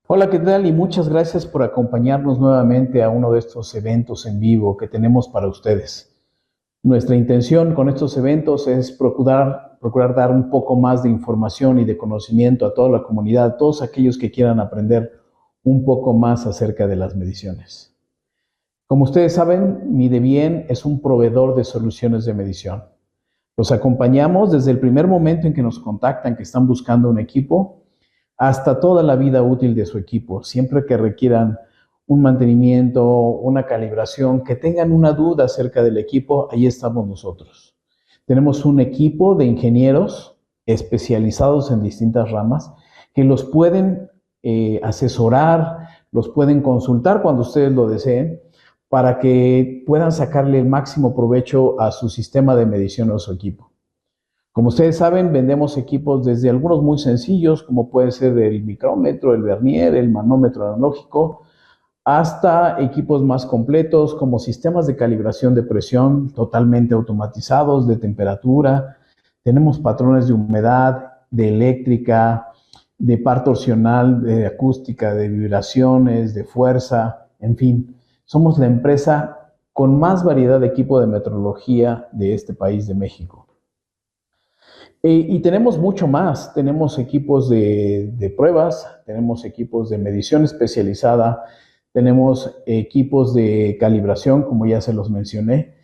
Hola, ¿qué tal? Y muchas gracias por acompañarnos nuevamente a uno de estos eventos en vivo que tenemos para ustedes. Nuestra intención con estos eventos es procurar dar un poco más de información y de conocimiento a toda la comunidad, a todos aquellos que quieran aprender un poco más acerca de las mediciones. Como ustedes saben, Midebien es un proveedor de soluciones de medición. Los acompañamos desde el primer momento en que nos contactan que están buscando un equipo hasta toda la vida útil de su equipo, siempre que requieran un mantenimiento, una calibración, que tengan una duda acerca del equipo, ahí estamos nosotros. Tenemos un equipo de ingenieros especializados en distintas ramas que los pueden asesorar, los pueden consultar cuando ustedes lo deseen para que puedan sacarle el máximo provecho a su sistema de medición o su equipo. Como ustedes saben, vendemos equipos desde algunos muy sencillos, como puede ser el micrómetro, el vernier, el manómetro analógico, hasta equipos más completos como sistemas de calibración de presión totalmente automatizados, de temperatura. Tenemos patrones de humedad, de eléctrica, de par torsional, de acústica, de vibraciones, de fuerza, en fin. Somos la empresa con más variedad de equipo de metrología de este país de México. Y tenemos mucho más, tenemos equipos de pruebas, tenemos equipos de medición especializada, tenemos equipos de calibración, como ya se los mencioné,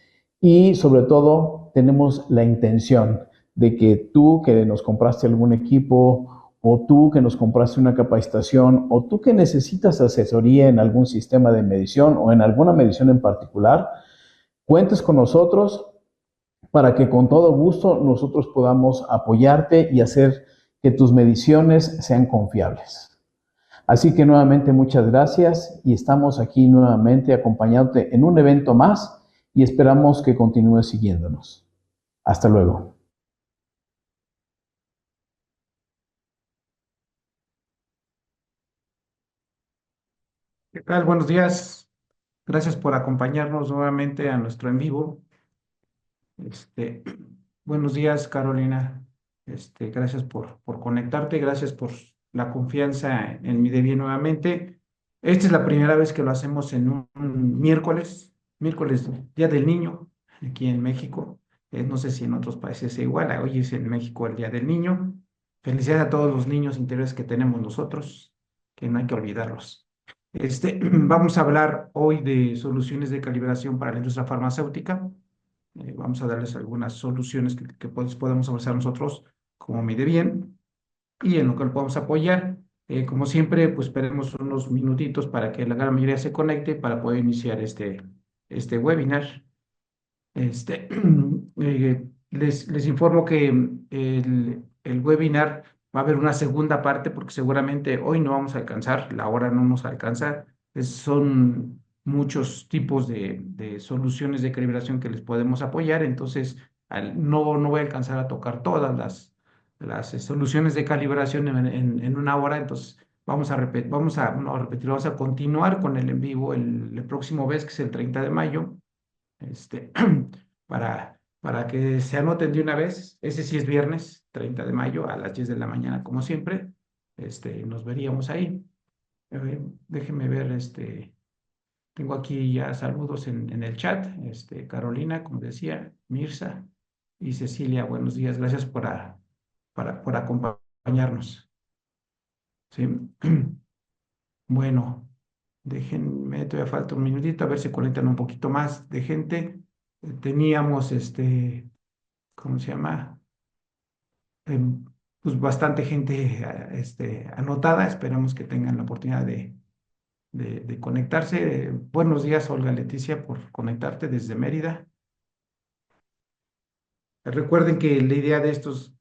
y sobre todo tenemos la intención de que tú que nos compraste algún equipo, o tú que nos compraste una capacitación, o tú que necesitas asesoría en algún sistema de medición o en alguna medición en particular, cuentes con nosotros para que con todo gusto nosotros podamos apoyarte y hacer que tus mediciones sean confiables. Así que nuevamente muchas gracias y estamos aquí nuevamente acompañándote en un evento más y esperamos que continúes siguiéndonos. Hasta luego. ¿Qué tal? Buenos días. Gracias por acompañarnos nuevamente a nuestro en vivo. Este, buenos días, Carolina. Gracias por conectarte, gracias por la confianza en mi Debbie nuevamente. Esta es la primera vez que lo hacemos en un miércoles, Día del Niño, aquí en México. No sé si en otros países es igual. Hoy es en México el Día del Niño. Felicidades a todos los niños interiores que tenemos nosotros, que no hay que olvidarlos. Vamos a hablar hoy de soluciones de calibración para la industria farmacéutica. Vamos a darles algunas soluciones que podemos ofrecer nosotros como mide bien y en lo que lo podemos apoyar. Como siempre, pues esperemos unos minutitos para que la gran mayoría se conecte para poder iniciar este webinar. Este, les informo que el webinar va a haber una segunda parte porque seguramente hoy no vamos a alcanzar, la hora no nos alcanza. Son muchos tipos de soluciones de calibración que les podemos apoyar, entonces no voy a alcanzar a tocar todas las soluciones de calibración en una hora, entonces vamos a continuar con el en vivo el próximo mes, que es el 30 de mayo este, para que se anoten de una vez. Ese sí es viernes, 30 de mayo, a las 10 de la mañana, como siempre. Nos veríamos ahí. Déjenme ver, tengo aquí ya saludos en el chat. Carolina, como decía, Mirza y Cecilia, buenos días. Gracias por acompañarnos. ¿Sí? Bueno, déjenme, todavía falta un minutito, a ver si conectan un poquito más de gente. Teníamos ¿cómo se llama? Em, pues bastante gente anotada. Esperamos que tengan la oportunidad de conectarse. Buenos días, Olga Leticia, por conectarte desde Mérida. Recuerden que la idea de estos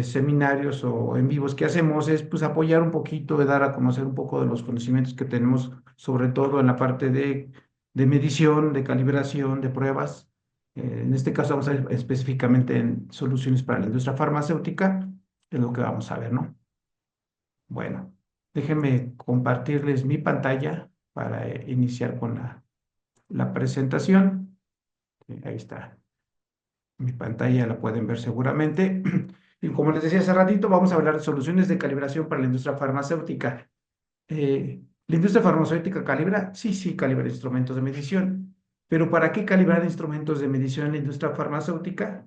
seminarios o en vivos que hacemos es pues apoyar un poquito, de dar a conocer un poco de los conocimientos que tenemos, sobre todo en la parte de medición, de calibración, de pruebas. En este caso vamos a ver específicamente en soluciones para la industria farmacéutica, es lo que vamos a ver, ¿no? Bueno, déjenme compartirles mi pantalla para iniciar con la presentación. Ahí está. Mi pantalla la pueden ver seguramente. Y como les decía hace ratito, vamos a hablar de soluciones de calibración para la industria farmacéutica. ¿La industria farmacéutica calibra? Sí, sí, calibra instrumentos de medición. ¿Pero para qué calibrar instrumentos de medición en la industria farmacéutica?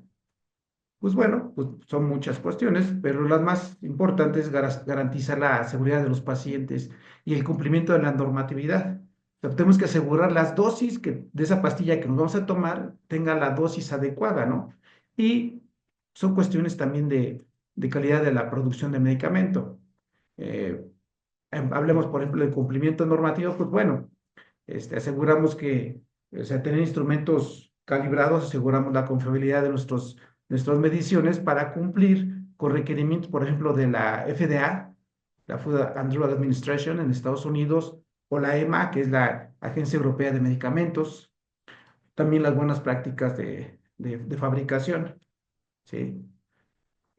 Pues bueno, pues son muchas cuestiones, pero las más importantes es garantizar la seguridad de los pacientes y el cumplimiento de la normatividad. O sea, tenemos que asegurar las dosis de esa pastilla que nos vamos a tomar tenga la dosis adecuada, ¿no? Y son cuestiones también de calidad de la producción de medicamento. Eh, Hablemos, por ejemplo, del cumplimiento normativo, pues bueno, aseguramos que, o sea, tener instrumentos calibrados, aseguramos la confiabilidad de nuestras mediciones para cumplir con requerimientos, por ejemplo, de la FDA, la Food and Drug Administration en Estados Unidos, o la EMA, que es la Agencia Europea de Medicamentos, también las buenas prácticas de fabricación, ¿sí?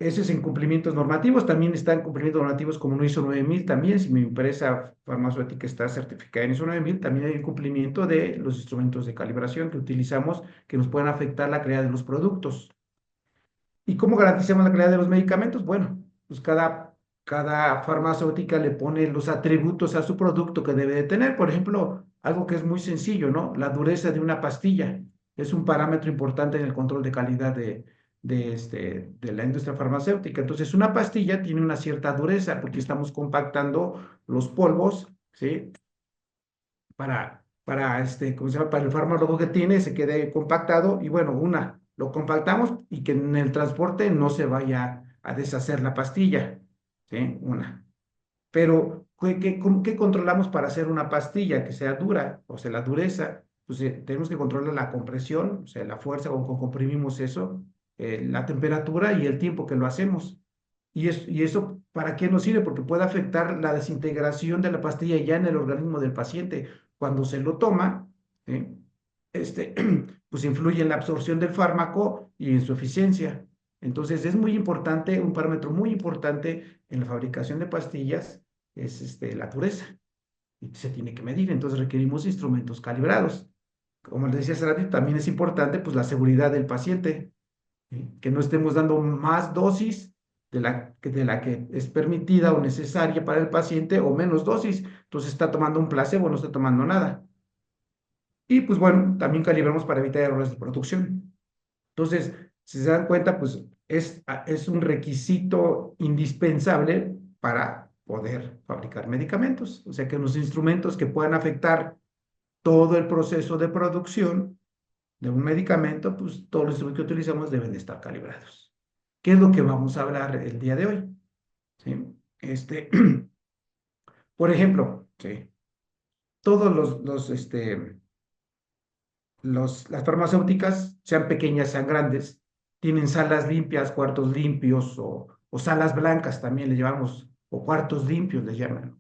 Ese es en cumplimientos normativos, también está en cumplimientos normativos como no ISO 9000, también si mi empresa farmacéutica está certificada en ISO 9000, también hay un cumplimiento de los instrumentos de calibración que utilizamos que nos pueden afectar la calidad de los productos. ¿Y cómo garantizamos la calidad de los medicamentos? Bueno, pues cada farmacéutica le pone los atributos a su producto que debe de tener. Por ejemplo, algo que es muy sencillo, ¿no? La dureza de una pastilla es un parámetro importante en el control de calidad de la industria farmacéutica. Entonces, una pastilla tiene una cierta dureza porque estamos compactando los polvos, ¿sí? ¿Cómo se llama? Para el fármaco que tiene, se quede compactado y bueno, lo compactamos y que en el transporte no se vaya a deshacer la pastilla, ¿sí? Pero, ¿qué controlamos para hacer una pastilla que sea dura? O sea, la dureza, pues tenemos que controlar la compresión, o sea, la fuerza con que comprimimos eso, la temperatura y el tiempo que lo hacemos. Y eso, ¿para qué nos sirve? Porque puede afectar la desintegración de la pastilla ya en el organismo del paciente. Cuando se lo toma, ¿sí? este, pues influye en la absorción del fármaco y en su eficiencia. Entonces, es muy importante, un parámetro muy importante en la fabricación de pastillas es la dureza. Y se tiene que medir, entonces requerimos instrumentos calibrados. Como les decía hace rato, también es importante pues, la seguridad del paciente, ¿sí? Que no estemos dando más dosis de la que es permitida o necesaria para el paciente o menos dosis. Entonces está tomando un placebo, no está tomando nada. Y pues bueno, también calibramos para evitar errores de producción. Entonces, si se dan cuenta, pues es un requisito indispensable para poder fabricar medicamentos. O sea que los instrumentos que puedan afectar todo el proceso de producción de un medicamento, pues todos los instrumentos que utilizamos deben de estar calibrados. ¿Qué es lo que vamos a hablar el día de hoy? ¿Sí? Este, por ejemplo, ¿sí? Todos las farmacéuticas, sean pequeñas, sean grandes, tienen salas limpias, cuartos limpios o salas blancas también le llamamos, o cuartos limpios le llaman.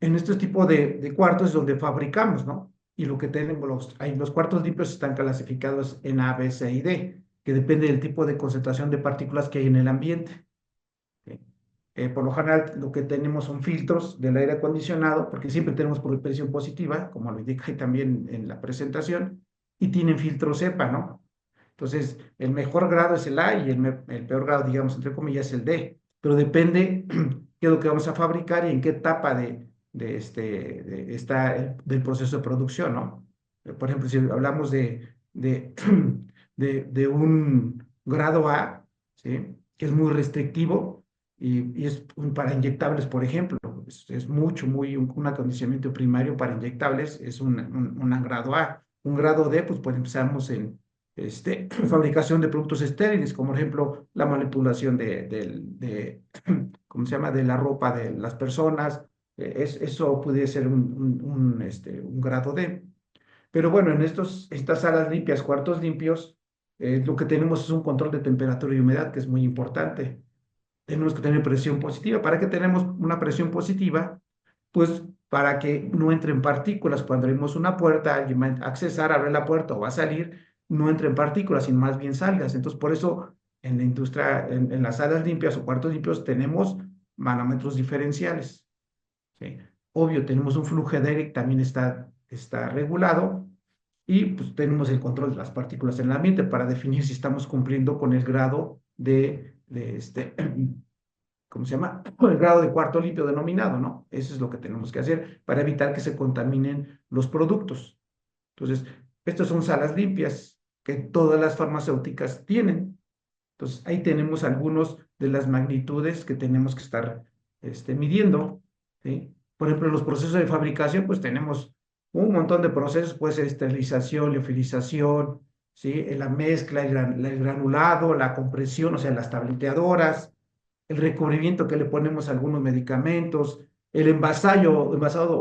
En este tipo de cuartos es donde fabricamos, ¿no? Y lo que tenemos, los cuartos limpios están clasificados en A, B, C y D, que depende del tipo de concentración de partículas que hay en el ambiente. ¿Sí? Por lo general, lo que tenemos son filtros del aire acondicionado, porque siempre tenemos por presión positiva, como lo indica ahí también en la presentación, y tienen filtro cepa, ¿no? Entonces, el mejor grado es el A y el peor grado, digamos, entre comillas, es el D. Pero depende qué es lo que vamos a fabricar y en qué etapa del proceso de producción, ¿no? Por ejemplo, si hablamos de, de un grado A, ¿sí? Que es muy restrictivo y es para inyectables, por ejemplo, es un acondicionamiento primario para inyectables, es un grado A. Un grado D, pues empezamos en fabricación de productos estériles, como por ejemplo la manipulación ¿cómo se llama?, de la ropa de las personas. Eso puede ser un grado D. Pero bueno, estas salas limpias, cuartos limpios, lo que tenemos es un control de temperatura y humedad que es muy importante. Tenemos que tener presión positiva. ¿Para qué tenemos una presión positiva? Pues para que no entren partículas. Cuando abrimos una puerta, alguien va a accesar, abre la puerta o va a salir, no entren partículas, sino más bien salgas. Entonces, por eso en la industria, en las salas limpias o cuartos limpios, tenemos manómetros diferenciales, ¿sí? Obvio, tenemos un flujo de aire que también está regulado y pues tenemos el control de las partículas en el ambiente para definir si estamos cumpliendo con el grado de ¿cómo se llama? El grado de cuarto limpio denominado, ¿no? Eso es lo que tenemos que hacer para evitar que se contaminen los productos. Entonces, estas son salas limpias que todas las farmacéuticas tienen. Entonces, ahí tenemos algunos de las magnitudes que tenemos que estar midiendo, ¿sí? Por ejemplo, en los procesos de fabricación, pues tenemos un montón de procesos, puede ser esterilización, liofilización, ¿sí? La mezcla, el granulado, la compresión, o sea, las tableteadoras, el recubrimiento que le ponemos a algunos medicamentos, el envasado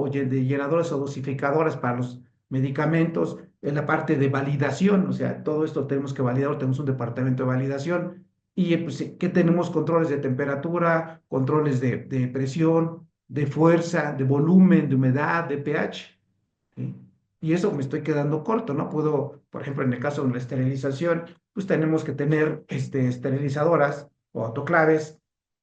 de llenadores o dosificadores para los medicamentos, en la parte de validación, o sea, todo esto tenemos que validar, tenemos un departamento de validación y pues, que tenemos controles de temperatura, controles de presión, de fuerza, de volumen, de humedad, de pH. ¿Sí? Y eso me estoy quedando corto, ¿no? Puedo, por ejemplo, en el caso de la esterilización, pues tenemos que tener esterilizadoras o autoclaves,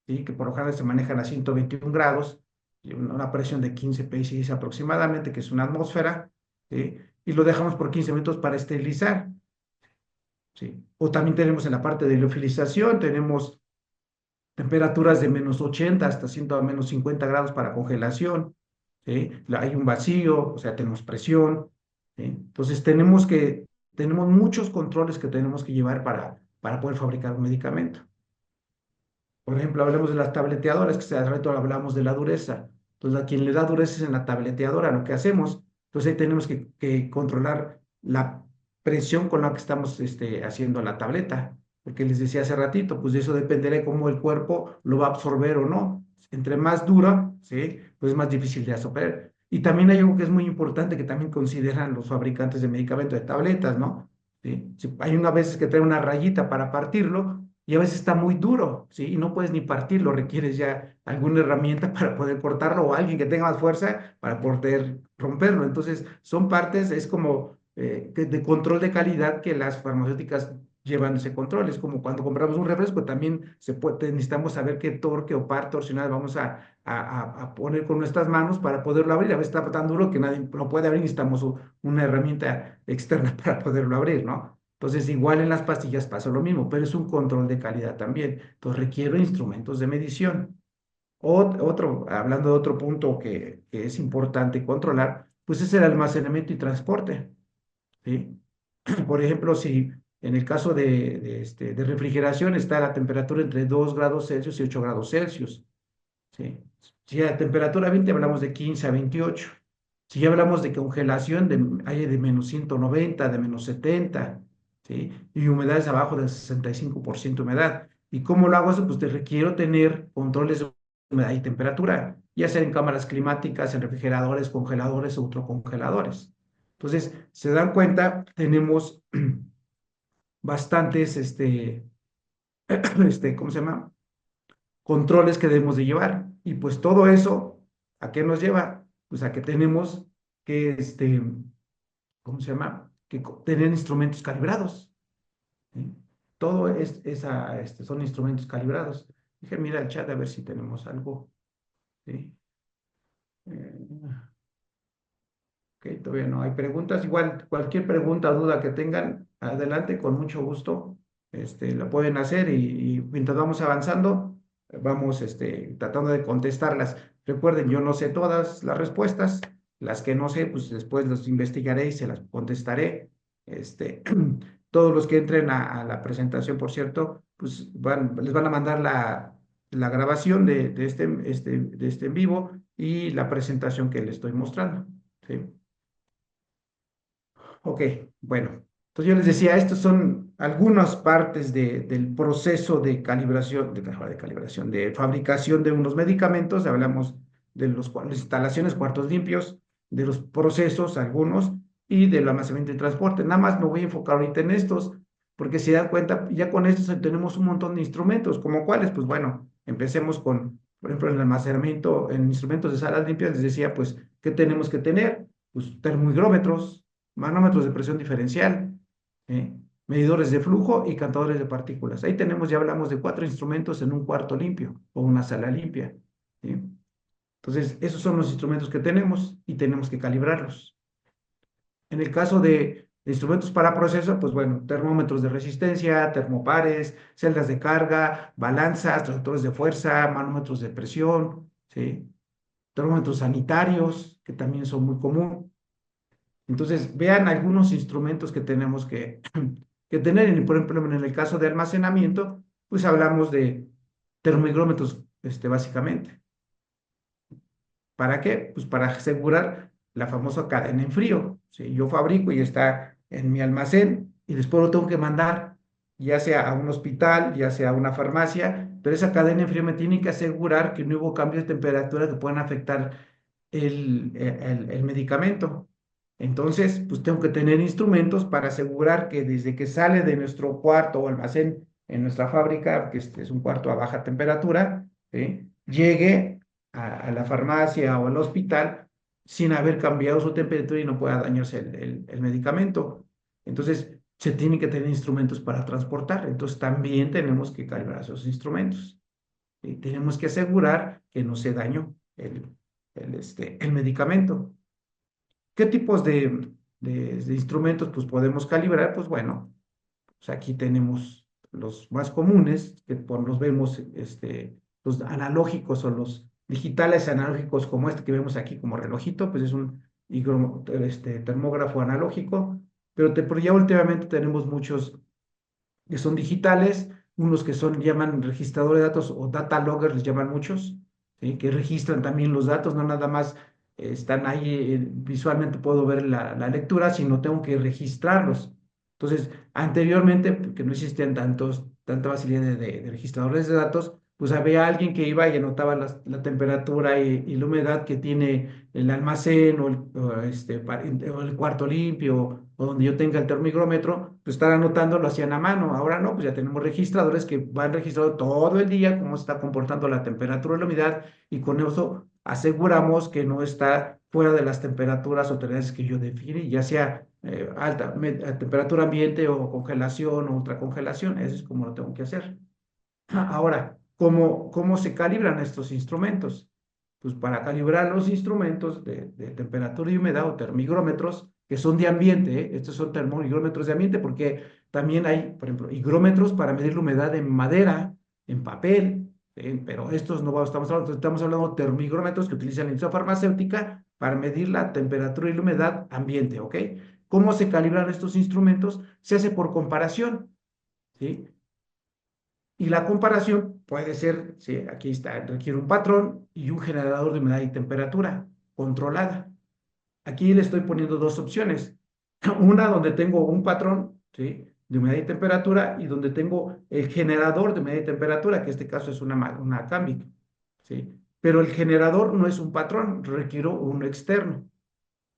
¿sí? Que por lo general se manejan a 121 grados, y una presión de 15 psi aproximadamente, que es una atmósfera, ¿sí? Y lo dejamos por 15 minutos para esterilizar, ¿sí? O también tenemos en la parte de liofilización, tenemos temperaturas de -80 hasta 100 a -50 grados para congelación, ¿sí? Hay un vacío, o sea, tenemos presión, ¿sí? Entonces tenemos muchos controles que tenemos que llevar para poder fabricar un medicamento. Por ejemplo, hablemos de las tableteadoras, que hace rato hablamos de la dureza. Entonces, a quien le da dureza es en la tableteadora, lo que hacemos. Entonces, ahí tenemos que controlar la presión con la que estamos haciendo la tableta. Porque les decía hace ratito, pues de eso dependerá de cómo el cuerpo lo va a absorber o no. Entre más dura, ¿sí? Pues es más difícil de absorber. Y también hay algo que es muy importante que también consideran los fabricantes de medicamentos de tabletas, ¿no? ¿Sí? Hay una veces que trae una rayita para partirlo y a veces está muy duro, ¿sí? Y no puedes ni partirlo, requieres ya alguna herramienta para poder cortarlo o alguien que tenga más fuerza para poder romperlo. Entonces, son partes, es como de control de calidad que las farmacéuticas llevan ese control. Es como cuando compramos un refresco, también necesitamos saber qué torque o par torsional vamos a poner con nuestras manos para poderlo abrir. A veces está tan duro que nadie lo puede abrir, necesitamos una herramienta externa para poderlo abrir, ¿no? Entonces, igual en las pastillas pasa lo mismo, pero es un control de calidad también. Entonces, requiere instrumentos de medición. Hablando de otro punto que es importante controlar, pues es el almacenamiento y transporte, ¿sí? Por ejemplo, si en el caso de refrigeración está la temperatura entre 2 grados Celsius y 8 grados Celsius, ¿sí? Si a temperatura ambiente hablamos de 15 a 28. Si ya hablamos de congelación, hay de -190, de -70, ¿sí? Y humedades abajo del 65% humedad. ¿Y cómo lo hago eso? Pues te requiero tener controles de humedad y temperatura, ya sea en cámaras climáticas, en refrigeradores, congeladores o ultracongeladores. Entonces, se dan cuenta, tenemos bastantes, ¿cómo se llama? Controles que debemos de llevar. Y pues todo eso, ¿a qué nos lleva? Pues a que tenemos que, ¿cómo se llama? Que tener instrumentos calibrados. ¿Sí? Todo son instrumentos calibrados. Dije, mira el chat a ver si tenemos algo. ¿Sí? Eh, ok, todavía no hay preguntas. Igual, cualquier pregunta o duda que tengan, adelante, con mucho gusto. La pueden hacer y mientras vamos avanzando, vamos tratando de contestarlas. Recuerden, yo no sé todas las respuestas. Las que no sé, pues después las investigaré y se las contestaré. Todos los que entren a la presentación, por cierto, pues les van a mandar la grabación de este en vivo y la presentación que les estoy mostrando. ¿Sí? Ok, bueno. Entonces yo les decía, estas son algunas partes del proceso de calibración, de fabricación de unos medicamentos. Hablamos de las instalaciones, cuartos limpios, de los procesos, algunos, y del almacenamiento y transporte. Nada más me voy a enfocar ahorita en estos, porque si dan cuenta, ya con estos tenemos un montón de instrumentos, como cuáles, pues bueno, empecemos por ejemplo, en el almacenamiento, en instrumentos de salas limpias, les decía, pues, ¿qué tenemos que tener? Pues termogrómetros, manómetros de presión diferencial, ¿eh? Medidores de flujo y cantadores de partículas. Ahí tenemos, ya hablamos de 4 instrumentos en un cuarto limpio o una sala limpia, ¿sí? Entonces, esos son los instrumentos que tenemos y tenemos que calibrarlos. En el caso Instrumentos para proceso, pues bueno, termómetros de resistencia, termopares, celdas de carga, balanzas, transductores de fuerza, manómetros de presión, ¿sí? Termómetros sanitarios, que también son muy común. Entonces, vean algunos instrumentos que tenemos que tener. Por ejemplo, en el caso de almacenamiento, pues hablamos de termómetros, básicamente. ¿Para qué? Pues para asegurar la famosa cadena en frío. Si yo fabrico y está en mi almacén y después lo tengo que mandar, ya sea a un hospital, ya sea a una farmacia, pero esa cadena en frío me tiene que asegurar que no hubo cambios de temperatura que puedan afectar el medicamento. Entonces, pues tengo que tener instrumentos para asegurar que desde que sale de nuestro cuarto o almacén en nuestra fábrica, que este es un cuarto a baja temperatura, ¿sí? Llegue a la farmacia o al hospital sin haber cambiado su temperatura y no pueda dañarse el medicamento. Entonces, se tienen que tener instrumentos para transportar. Entonces, también tenemos que calibrar esos instrumentos. Y tenemos que asegurar que no se dañó el medicamento. ¿Qué tipos de instrumentos pues, podemos calibrar? Pues bueno, pues aquí tenemos los más comunes, que los vemos, los analógicos o los digitales analógicos como este que vemos aquí como relojito, pues es un termógrafo analógico, pero ya últimamente tenemos muchos que son digitales, unos que son, llaman registradores de datos o data loggers, les llaman muchos, ¿sí? Que registran también los datos, no nada más están ahí, visualmente puedo ver la lectura, sino tengo que registrarlos. Entonces, anteriormente, porque no existían tanta facilidad de registradores de datos, pues había alguien que iba y anotaba la temperatura y la humedad que tiene el almacén o el cuarto limpio o donde yo tenga el termómetro, pues estar anotando lo hacían a mano. Ahora no, pues ya tenemos registradores que van registrando todo el día cómo se está comportando la temperatura y la humedad y con eso aseguramos que no está fuera de las temperaturas o tolerancias que yo define, ya sea temperatura ambiente o congelación o ultracongelación. Eso es como lo tengo que hacer. Ahora, ¿cómo se calibran estos instrumentos? Pues para calibrar los instrumentos de temperatura y humedad o termigrómetros, que son de ambiente, ¿eh? Estos son termogrómetros de ambiente porque también hay, por ejemplo, higrómetros para medir la humedad en madera, en papel, pero estos no estamos hablando de termigrómetros que utilizan la industria farmacéutica para medir la temperatura y la humedad ambiente, ¿ok? ¿Cómo se calibran estos instrumentos? Se hace por comparación, ¿sí? Y la comparación puede ser, sí, aquí está, requiere un patrón y un generador de humedad y temperatura controlada. Aquí le estoy poniendo dos opciones. Una donde tengo un patrón, ¿sí? De humedad y temperatura y donde tengo el generador de humedad y temperatura, que en este caso es una Cambic, ¿sí? Pero el generador no es un patrón, requiero uno externo.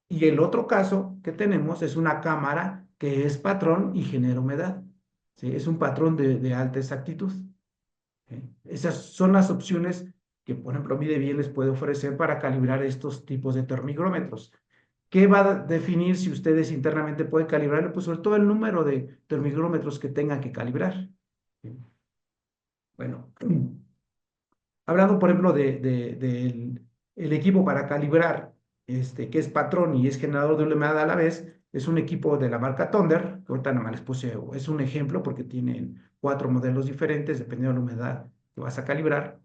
Y el otro caso que tenemos es una cámara que es patrón y genera humedad, ¿sí? Es un patrón de alta exactitud. ¿Sí? Esas son las opciones que, por ejemplo, Midebien les puede ofrecer para calibrar estos tipos de termigrómetros. ¿Qué va a definir si ustedes internamente pueden calibrarlo? Pues sobre todo el número de termigrómetros que tengan que calibrar. ¿Sí? Bueno, hablando, por ejemplo, del el equipo para calibrar, que es patrón y es generador de humedad a la vez, es un equipo de la marca Thunder, que ahorita nada más les puse, es un ejemplo porque tienen 4 modelos diferentes dependiendo de la humedad que vas a calibrar.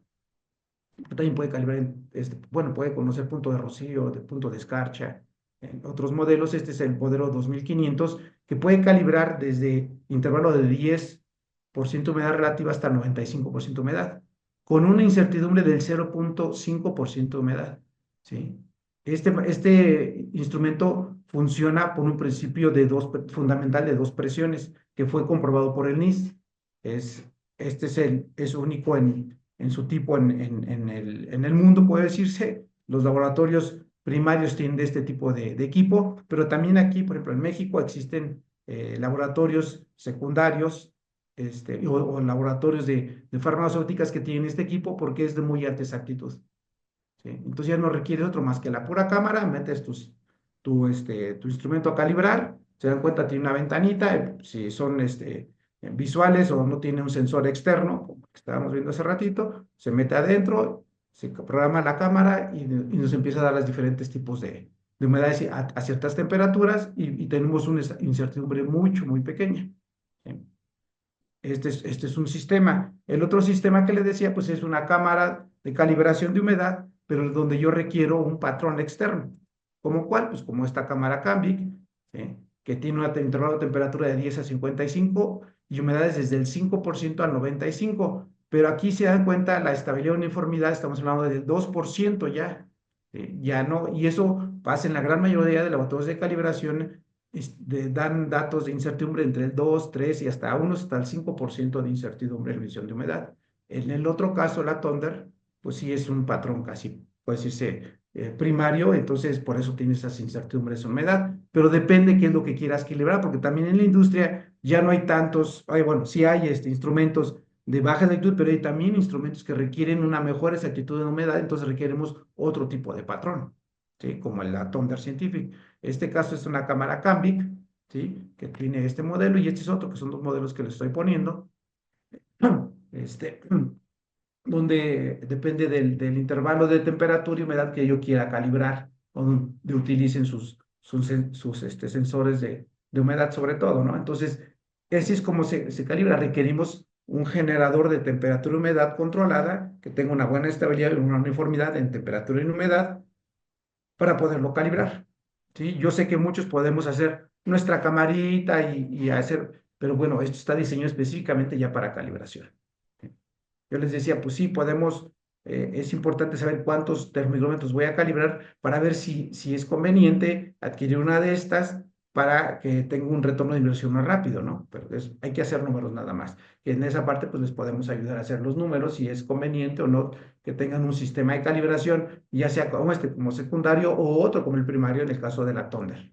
También puede calibrar, bueno, puede conocer punto de rocío, de punto de escarcha. En otros modelos, este es el modelo 2500, que puede calibrar desde intervalo de 10% humedad relativa hasta 95% humedad, con una incertidumbre del 0,5% de humedad, ¿sí? Este instrumento funciona por un principio fundamental de dos presiones, que fue comprobado por el NIST. Es, es único en su tipo en el mundo, puede decirse. Los laboratorios primarios tienen de este tipo de equipo, pero también aquí, por ejemplo, en México existen laboratorios secundarios o laboratorios de farmacéuticas que tienen este equipo porque es de muy alta exactitud. ¿Sí? Entonces ya no requiere otro más que la pura cámara, metes tu instrumento a calibrar, se dan cuenta, tiene una ventanita, si son visuales o no tiene un sensor externo, como que estábamos viendo hace ratito, se mete adentro, se programa la cámara y nos empieza a dar los diferentes tipos de humedad a ciertas temperaturas y tenemos una incertidumbre muy pequeña. ¿Sí? Este es un sistema. El otro sistema que le decía, pues es una cámara de calibración de humedad, pero donde yo requiero un patrón externo. ¿Como cuál? Pues como esta cámara Cambic, ¿sí? Que tiene un intervalo de temperatura de 10 a 55 y humedades desde el 5% al 95%. Pero aquí se dan cuenta la estabilidad de uniformidad, estamos hablando del 2% ya. Ya no, y eso pasa en la gran mayoría de laboratorios de calibración dan datos de incertidumbre entre el 2, 3 y hasta el 5% de incertidumbre en medición de humedad. En el otro caso, la Thunder, pues sí es un patrón casi, puede decirse, primario, entonces por eso tiene esas incertidumbres en humedad, pero depende qué es lo que quieras equilibrar, porque también en la industria ya no hay tantos, bueno, sí hay instrumentos de baja altitud, pero hay también instrumentos que requieren una mejor exactitud en humedad, entonces requeremos otro tipo de patrón, ¿sí? Como la Thunder Scientific. Este caso es una cámara Cambic, ¿sí? Que tiene este modelo y este es otro, que son dos modelos que le estoy poniendo, este, donde depende del intervalo de temperatura y humedad que yo quiera calibrar, donde utilicen sus sensores de humedad sobre todo, ¿no? Entonces, así es como se calibra. Requerimos un generador de temperatura y humedad controlada que tenga una buena estabilidad y una uniformidad en temperatura y humedad para poderlo calibrar. ¿Sí? Yo sé que muchos podemos hacer nuestra camarita y hacer, pero bueno, esto está diseñado específicamente ya para calibración. ¿Sí? Yo les decía, pues sí, podemos, es importante saber cuántos termómetros voy a calibrar para ver si es conveniente adquirir una de estas para que tenga un retorno de inversión más rápido, ¿no? Pero hay que hacer números nada más. Y en esa parte, pues les podemos ayudar a hacer los números, si es conveniente o no que tengan un sistema de calibración, ya sea como como secundario o otro como el primario en el caso de la Thunder.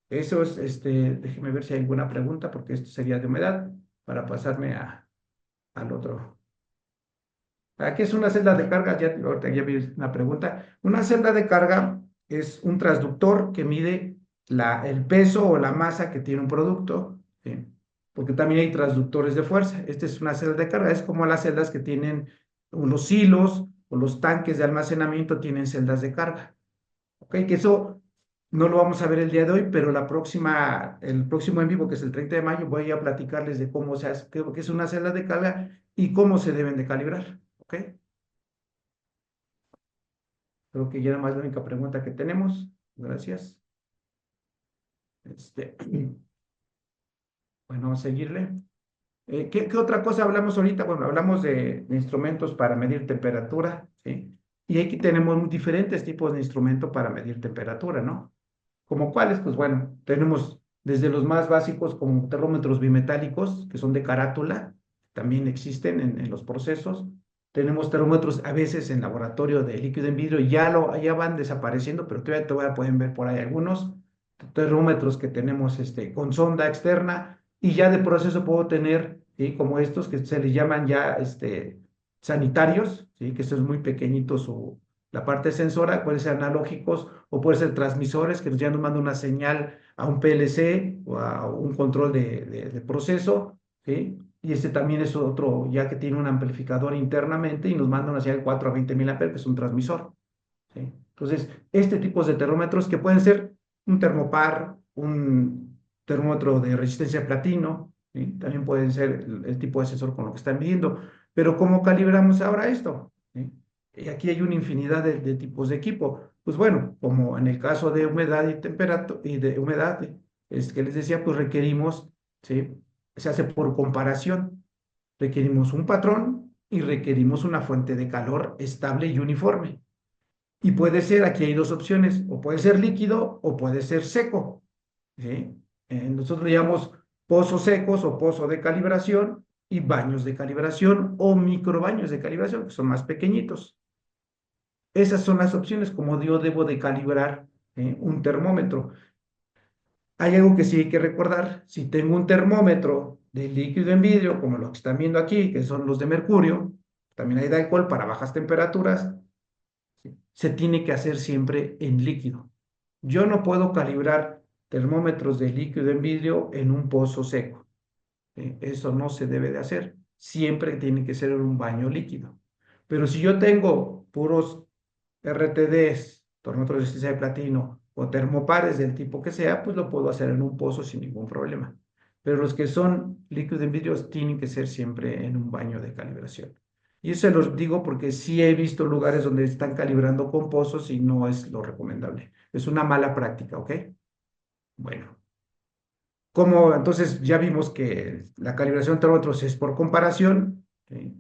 Eso es, déjeme ver si hay alguna pregunta, porque esto sería de humedad, para pasarme al otro. ¿Qué es una celda de carga? Ahorita ya vi una pregunta. Una celda de carga es un transductor que mide el peso o la masa que tiene un producto, ¿sí? Porque también hay transductores de fuerza. Esta es una celda de carga, es como las celdas que tienen los silos o los tanques de almacenamiento tienen celdas de carga. ¿Ok? Que eso no lo vamos a ver el día de hoy, pero el próximo en vivo, que es el 30 de mayo, voy a platicarles de cómo se hace, qué es una celda de carga y cómo se deben de calibrar. ¿Ok? Creo que ya era más la única pregunta que tenemos. Gracias. Este, bueno, vamos a seguirle. ¿Qué otra cosa hablamos ahorita? Bueno, hablamos de instrumentos para medir temperatura, ¿sí? Y aquí tenemos diferentes tipos de instrumentos para medir temperatura, ¿no? ¿Como cuáles? Pues bueno, tenemos desde los más básicos como termómetros bimetálicos, que son de carátula, también existen en los procesos. Tenemos termómetros a veces en laboratorio de líquido en vidrio, ya van desapareciendo, pero todavía pueden ver por ahí algunos termómetros que tenemos con sonda externa y ya de proceso puedo tener, ¿sí? Como estos que se les llaman ya sanitarios, ¿sí? Que esto es muy pequeñito la parte sensora, puede ser analógicos o puede ser transmisores que ya nos mandan una señal a un PLC o a un control de proceso, ¿sí? Y este también es otro, ya que tiene un amplificador internamente y nos manda una señal de 4 a 20 mil amperes, que es un transmisor, ¿sí? Entonces, este tipo de termómetros que pueden ser un termopar, un termómetro de resistencia a platino, ¿sí? También pueden ser el tipo de sensor con lo que están midiendo. Pero ¿cómo calibramos ahora esto? ¿Sí? Y aquí hay una infinidad de tipos de equipo. Pues bueno, como en el caso de humedad y temperatura y de humedad, es que les decía, pues requerimos, ¿sí? Se hace por comparación. Requerimos un patrón y requerimos una fuente de calor estable y uniforme. Y puede ser, aquí hay dos opciones, o puede ser líquido o puede ser seco, ¿sí? Nosotros le llamamos pozos secos o pozo de calibración y baños de calibración o microbaños de calibración, que son más pequeñitos. Esas son las opciones como yo debo de calibrar un termómetro. Hay algo que sí hay que recordar, si tengo un termómetro de líquido en vidrio, como los que están viendo aquí, que son los de mercurio, también hay de alcohol para bajas temperaturas, se tiene que hacer siempre en líquido. Yo no puedo calibrar termómetros de líquido en vidrio en un pozo seco. Eso no se debe de hacer. Siempre tiene que ser en un baño líquido. Pero si yo tengo puros RTDs termómetro de resistencia de platino o termopares del tipo que sea, pues lo puedo hacer en un pozo sin ningún problema. Pero los que son líquidos en vidrio tienen que ser siempre en un baño de calibración. Y eso se los digo porque sí he visto lugares donde están calibrando con pozos y no es lo recomendable. Es una mala práctica, ¿ok? Bueno, como entonces ya vimos que la calibración de termómetros es por comparación,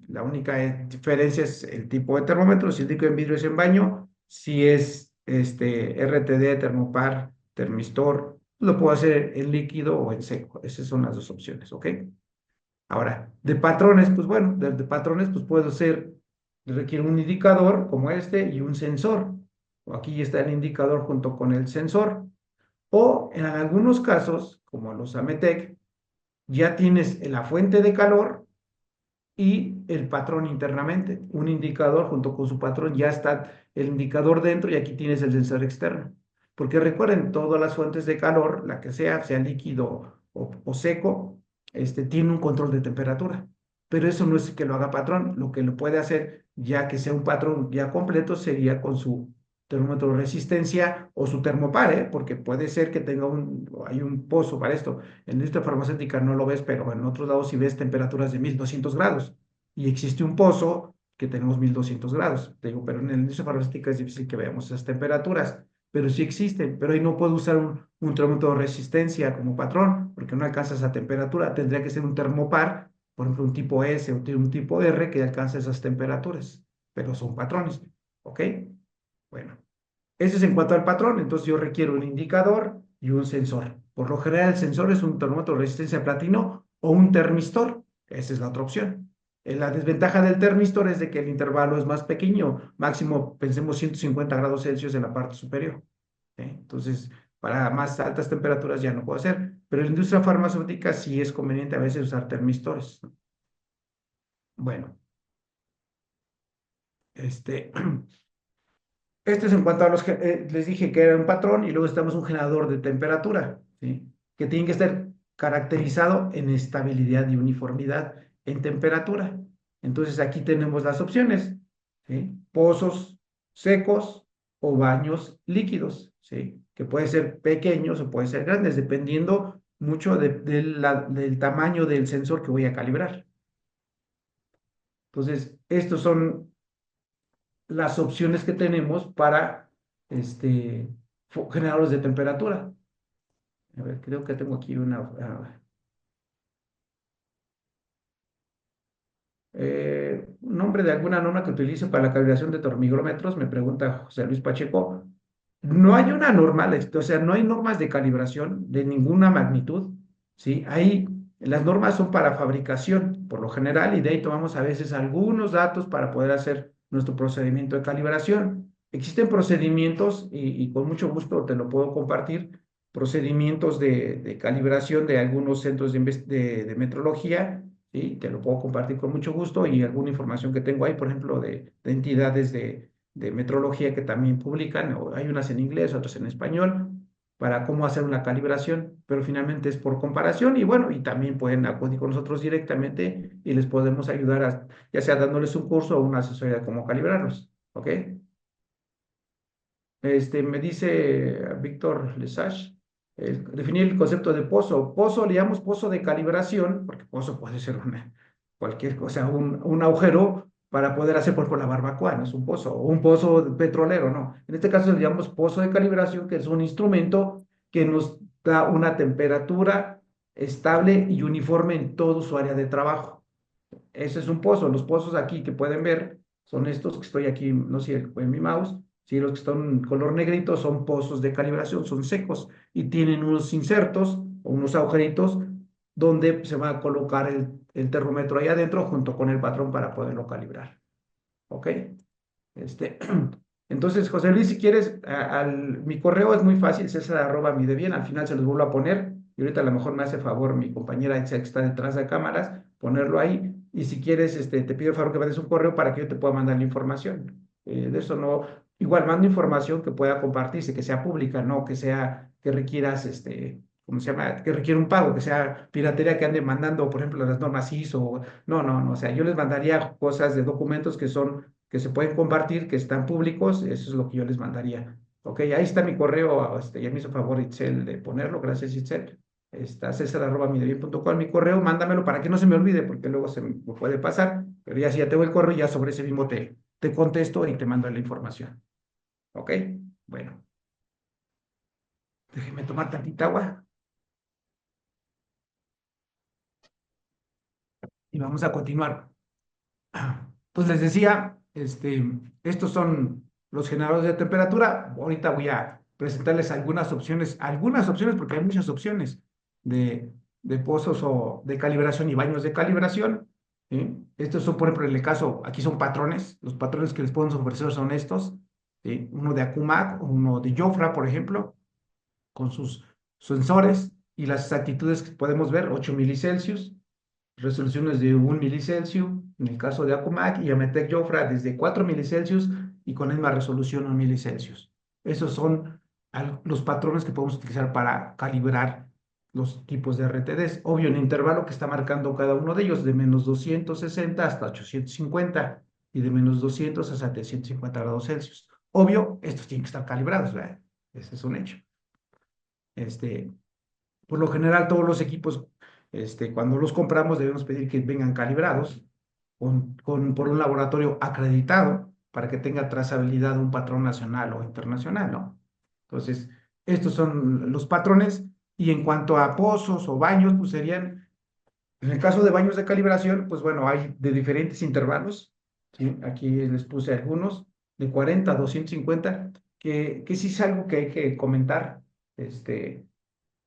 la única diferencia es el tipo de termómetro, si el líquido en vidrio es en baño, si es RTD, termopar, termistor, lo puedo hacer en líquido o en seco. Esas son las dos opciones, ¿ok? Ahora, de patrones, pues bueno, de patrones, pues puedo ser, requiere un indicador como este y un sensor. Aquí está el indicador junto con el sensor. O en algunos casos, como los Ametec, ya tienes la fuente de calor y el patrón internamente. Un indicador junto con su patrón, ya está el indicador dentro y aquí tienes el sensor externo. Porque recuerden, todas las fuentes de calor, la que sea líquido o seco, tiene un control de temperatura. Pero eso no es que lo haga patrón. Lo que lo puede hacer, ya que sea un patrón ya completo, sería con su termómetro de resistencia o su termopar, ¿eh? Porque puede ser que hay un pozo para esto. En la industria farmacéutica no lo ves, pero en otros lados sí ves temperaturas de 1200 grados. Y existe un pozo que tenemos 1200 grados. Te digo, pero en la industria farmacéutica es difícil que veamos esas temperaturas. Pero sí existen. Pero ahí no puedo usar un termómetro de resistencia como patrón, porque no alcanza esa temperatura. Tendría que ser un termopar, por ejemplo, un tipo S o un tipo R que alcance esas temperaturas. Pero son patrones. ¿Ok? Bueno. Ese es en cuanto al patrón, entonces yo requiero un indicador y un sensor. Por lo general el sensor es un termómetro de resistencia a platino o un termistor. Esa es la otra opción. La desventaja del termistor es de que el intervalo es más pequeño, máximo pensemos 150 grados Celsius en la parte superior. Entonces, para más altas temperaturas ya no puedo hacer, pero en la industria farmacéutica sí es conveniente a veces usar termistores. Bueno, este, Esto es en cuanto a les dije que era un patrón y luego estamos un generador de temperatura, ¿sí? Que tiene que estar caracterizado en estabilidad y uniformidad en temperatura. Entonces aquí tenemos las opciones, ¿sí? Pozos secos o baños líquidos, ¿sí? Que pueden ser pequeños o pueden ser grandes, dependiendo mucho del tamaño del sensor que voy a calibrar. Entonces, estos son las opciones que tenemos para generadores de temperatura. A ver, creo que tengo aquí un nombre de alguna norma que utilice para la calibración de tormigrómetros, me pregunta José Luis Pacheco. No hay una normal, o sea, no hay normas de calibración de ninguna magnitud, ¿sí? Las normas son para fabricación, por lo general, y de ahí tomamos a veces algunos datos para poder hacer nuestro procedimiento de calibración. Existen procedimientos, y con mucho gusto te lo puedo compartir, procedimientos de calibración de algunos centros de metrología, ¿sí? Te lo puedo compartir con mucho gusto, y alguna información que tengo ahí, por ejemplo, de entidades de metrología que también publican, o hay unas en inglés, otras en español, para cómo hacer una calibración, pero finalmente es por comparación y bueno, y también pueden acudir con nosotros directamente y les podemos ayudar ya sea dándoles un curso o una asesoría de cómo calibrarlos, ¿ok? Me dice Víctor Lesage, definir el concepto de pozo. Pozo le llamamos pozo de calibración, porque pozo puede ser cualquier cosa, un agujero para poder hacer, por ejemplo, la barbacoa, no es un pozo, o un pozo petrolero, no. En este caso le llamamos pozo de calibración, que es un instrumento que nos da una temperatura estable y uniforme en todo su área de trabajo. Ese es un pozo. Los pozos aquí que pueden ver son estos que estoy aquí, no sé, en mi mouse. Sí, los que están color negrito son pozos de calibración, son secos y tienen unos insertos o unos agujeritos donde se va a colocar el termómetro ahí adentro junto con el patrón para poderlo calibrar. ¿Ok? Este, entonces, José Luis, si quieres, mi correo es muy fácil, cesar@midebien, al final se los vuelvo a poner, y ahorita a lo mejor me hace favor mi compañera Itzel, que está detrás de cámaras, ponerlo ahí, y si quieres, te pido el favor que me des un correo para que yo te pueda mandar la información. De eso no, igual mando información que pueda compartirse, que sea pública, no que sea, que requieras, ¿cómo se llama? Que requiere un pago, que sea piratería que ande mandando, por ejemplo, las normas ISO, no, no, no, o sea, yo les mandaría cosas de documentos que se pueden compartir, que están públicos, eso es lo que yo les mandaría. Ok, ahí está mi correo, ya me hizo favor Itzel de ponerlo, gracias Itzel. Está cesar@midevie.com, mi correo, mándamelo para que no se me olvide, porque luego se me puede pasar, pero ya si ya tengo el correo, ya sobre ese mismo te contesto y te mando la información. Ok, bueno, déjeme tomar tantita agua y vamos a continuar. Pues les decía, estos son los generadores de temperatura. Ahorita voy a presentarles algunas opciones, porque hay muchas opciones de, de pozos o de calibración y baños de calibración. ¿Sí? Estos son, por ejemplo, en el caso, aquí son patrones. Los patrones que les podemos ofrecer son estos. ¿Sí? Uno de Acumac, uno de Jofra, por ejemplo, con sus sensores y las exactitudes que podemos ver, 8 milicelsius, resoluciones de 1 milicelsius, en el caso de Acumac, y Ametec Jofra desde 4 milicelsius y con la misma resolución 1 milicelsius. Esos son los patrones que podemos utilizar para calibrar los tipos de RTDs. Obvio, en intervalo que está marcando cada uno de ellos, de menos 260 hasta 850 y de menos 200 a 750 grados Celsius. Obvio, estos tienen que estar calibrados, ¿verdad? Ese es un hecho. Este, por lo general, todos los equipos, cuando los compramos, debemos pedir que vengan calibrados por un laboratorio acreditado para que tenga trazabilidad de un patrón nacional o internacional, ¿no? Entonces, estos son los patrones. Y en cuanto a pozos o baños, pues serían, en el caso de baños de calibración, pues bueno, hay de diferentes intervalos, ¿sí? Aquí les puse algunos, de 40 a 250, que sí es algo que hay que comentar.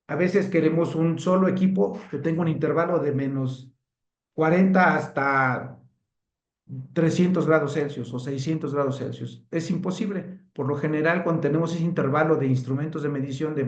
A veces queremos un solo equipo que tenga un intervalo de menos 40 hasta 300 grados Celsius o 600 grados Celsius. Es imposible. Por lo general, cuando tenemos ese intervalo de instrumentos de medición de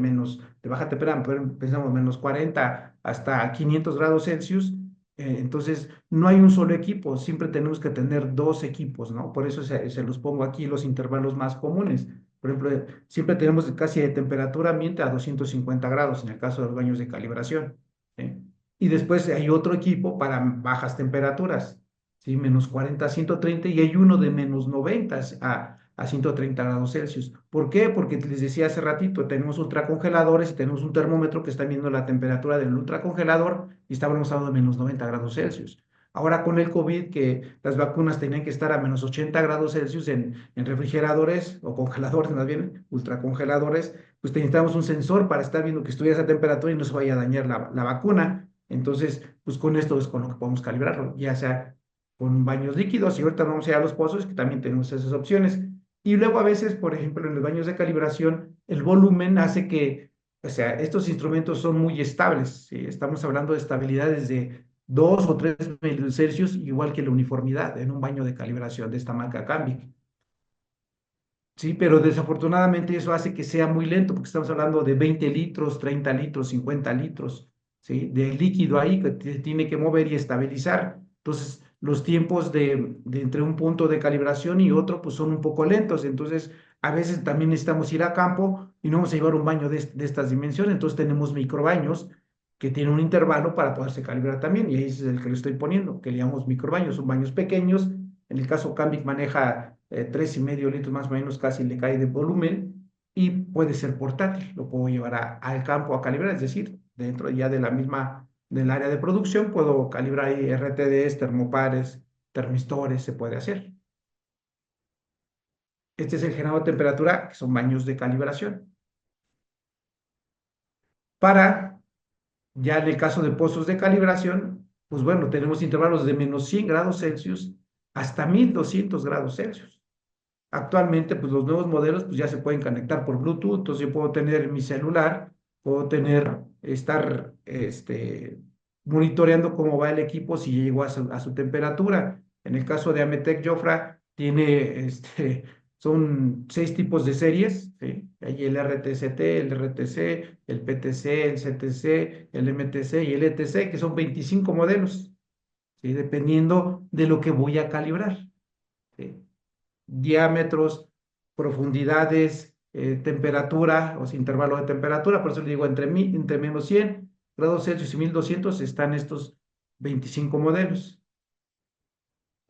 baja temperatura, pensamos menos 40 hasta 500 grados Celsius, entonces no hay un solo equipo, siempre tenemos que tener dos equipos, ¿no? Por eso se los pongo aquí los intervalos más comunes. Por ejemplo, siempre tenemos casi de temperatura ambiente a 250 grados en el caso de los baños de calibración. ¿Sí? Y después hay otro equipo para bajas temperaturas. ¿Sí? Menos 40 a 130 y hay uno de menos 90 a 130 grados Celsius. ¿Por qué? Porque les decía hace ratito, tenemos ultracongeladores y tenemos un termómetro que está midiendo la temperatura del ultracongelador y estábamos hablando de menos 90 grados Celsius. Ahora con el COVID, que las vacunas tenían que estar a menos 80 grados Celsius en refrigeradores o congeladores, más bien, ultracongeladores, pues necesitamos un sensor para estar viendo que estuviera esa temperatura y no se vaya a dañar la vacuna. Entonces, pues con esto es con lo que podemos calibrarlo, ya sea con baños líquidos y ahorita vamos a ir a los pozos que también tenemos esas opciones. Y luego a veces, por ejemplo, en los baños de calibración, el volumen hace que, o sea, estos instrumentos son muy estables. ¿Sí? Estamos hablando de estabilidades de 2 o 3 milicelsius, igual que la uniformidad en un baño de calibración de esta marca Cambic. Sí, pero desafortunadamente eso hace que sea muy lento, porque estamos hablando de 20 litros, 30 litros, 50 litros, ¿sí? De líquido ahí que tiene que mover y estabilizar. Entonces, los tiempos de entre un punto de calibración y otro, pues son un poco lentos. Entonces, a veces también necesitamos ir a campo y no vamos a llevar un baño de estas dimensiones. Entonces, tenemos microbaños que tienen un intervalo para poderse calibrar también. Y ahí es el que le estoy poniendo, que le llamamos microbaños. Son baños pequeños. En el caso Cambic maneja 3,5 litros más o menos, casi le cae de volumen y puede ser portátil. Lo puedo llevar al campo a calibrar, es decir, dentro ya de la misma, del área de producción, puedo calibrar ahí RTDs, termopares, termistores, se puede hacer. Este es el generador de temperatura, que son baños de calibración. Para, ya en el caso de pozos de calibración, pues bueno, tenemos intervalos de menos 100 grados Celsius hasta 1200 grados Celsius. Actualmente, pues los nuevos modelos pues ya se pueden conectar por Bluetooth, entonces yo puedo tener mi celular, puedo estar monitoreando cómo va el equipo si llegó a su temperatura. En el caso de Ametec Jofra, son 6 tipos de series, ¿sí? Hay el RTCT, el RTC, el PTC, el CTC, el MTC y el ETC, que son 25 modelos, ¿sí? Dependiendo de lo que voy a calibrar, ¿sí? Diámetros, profundidades, temperatura, o sea, intervalo de temperatura, por eso le digo, entre menos 100 grados Celsius y 1200 están estos 25 modelos,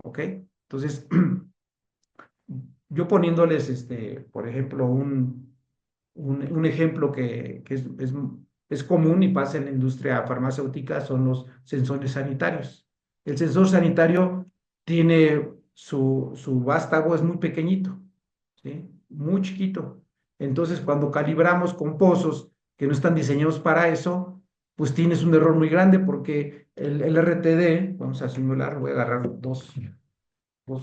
¿ok? Entonces, yo poniéndoles, por ejemplo, un ejemplo que es común y pasa en la industria farmacéutica son los sensores sanitarios. El sensor sanitario tiene su vástago, es muy pequeñito, ¿sí? Muy chiquito. Entonces, cuando calibramos con pozos que no están diseñados para eso, pues tienes un error muy grande porque el RTD, vamos a simular, voy a agarrar dos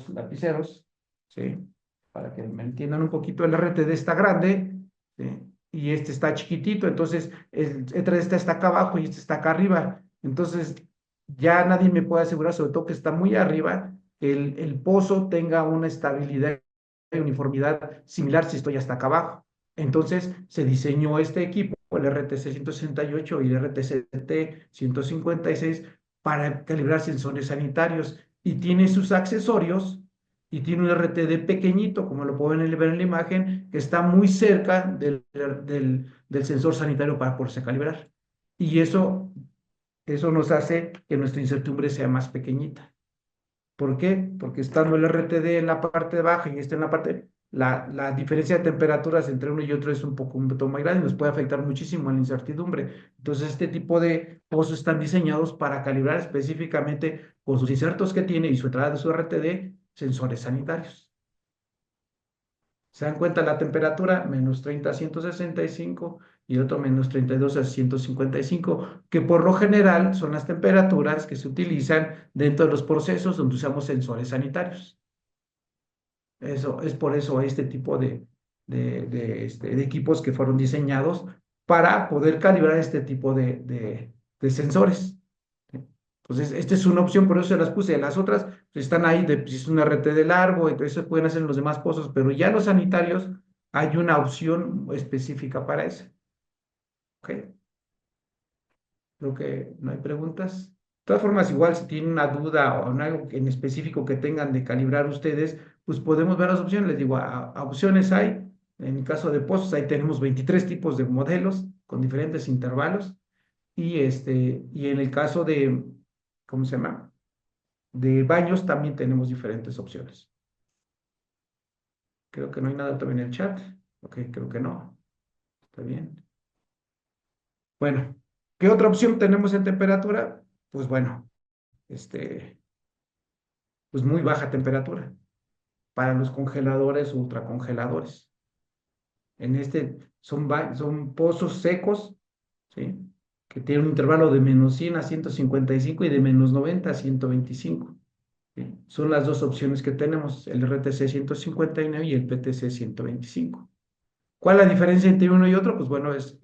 lapiceros, ¿sí? Para que me entiendan un poquito, el RTD está grande, ¿sí? Y este está chiquitito, entonces el RTD está acá abajo y este está acá arriba. Entonces, ya nadie me puede asegurar, sobre todo que está muy arriba, que el pozo tenga una estabilidad y uniformidad similar si estoy hasta acá abajo. Entonces, se diseñó este equipo, el RTC 168 y el RTCT 156, para calibrar sensores sanitarios y tiene sus accesorios y tiene un RTD pequeñito, como lo pueden ver en la imagen, que está muy cerca del sensor sanitario para poderse calibrar. Y eso nos hace que nuestra incertidumbre sea más pequeñita. ¿Por qué? Porque estando el RTD en la parte baja y este en la parte, la diferencia de temperaturas entre uno y otro es un poco más grande y nos puede afectar muchísimo a la incertidumbre. Entonces, este tipo de pozos están diseñados para calibrar específicamente con sus insertos que tiene y su entrada de su RTD, sensores sanitarios. ¿Se dan cuenta? La temperatura, -30 a 165 y otro -32 a 155, que por lo general son las temperaturas que se utilizan dentro de los procesos donde usamos sensores sanitarios. Eso, es por eso este tipo de equipos que fueron diseñados para poder calibrar este tipo de sensores. Entonces, esta es una opción, por eso se las puse. Las otras pues, están ahí, si es un RT de largo, entonces se pueden hacer en los demás pozos, pero ya los sanitarios hay una opción específica para eso. ¿Ok? Creo que no hay preguntas. De todas formas, igual si tienen una duda o en algo en específico que tengan de calibrar ustedes, pues podemos ver las opciones. Les digo, a opciones hay. En el caso de pozos, ahí tenemos 23 tipos de modelos con diferentes intervalos. Y en el caso de, ¿cómo se llama? De baños también tenemos diferentes opciones. Creo que no hay nada todavía en el chat. Ok, creo que no. Está bien. Bueno, ¿qué otra opción tenemos en temperatura? Pues bueno, este, pues muy baja temperatura para los congeladores o ultracongeladores. En son pozos secos, ¿sí? Que tienen un intervalo de -100 a 155 y de -90 a 125. ¿Sí? Son las dos opciones que tenemos, el RTC 159 y el PTC 125. ¿Cuál es la diferencia entre uno y otro? Pues bueno, es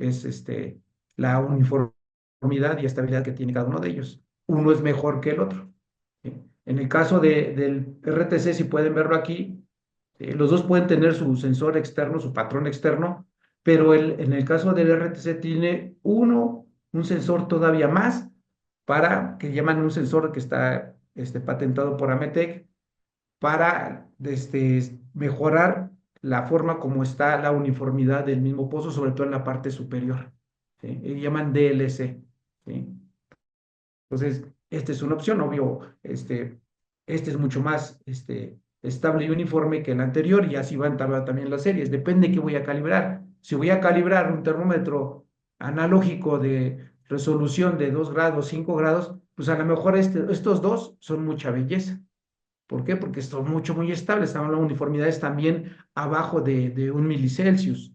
la uniformidad y estabilidad que tiene cada uno de ellos. Uno es mejor que el otro. ¿Sí? En el caso del RTC, si pueden verlo aquí, los dos pueden tener su sensor externo, su patrón externo, pero en el caso del RTC tiene un sensor todavía más que llaman un sensor que está patentado por Ametec para mejorar la forma como está la uniformidad del mismo pozo, sobre todo en la parte superior. ¿Sí? Y llaman DLC. ¿Sí? Entonces, esta es una opción, obvio, este es mucho más estable y uniforme que el anterior y así van también las series. Depende de qué voy a calibrar. Si voy a calibrar un termómetro analógico de resolución de 2 grados, 5 grados, pues a lo mejor estos dos son mucha belleza. ¿Por qué? Porque son muy estables. Estamos hablando de uniformidades también abajo de 1 milicelsius,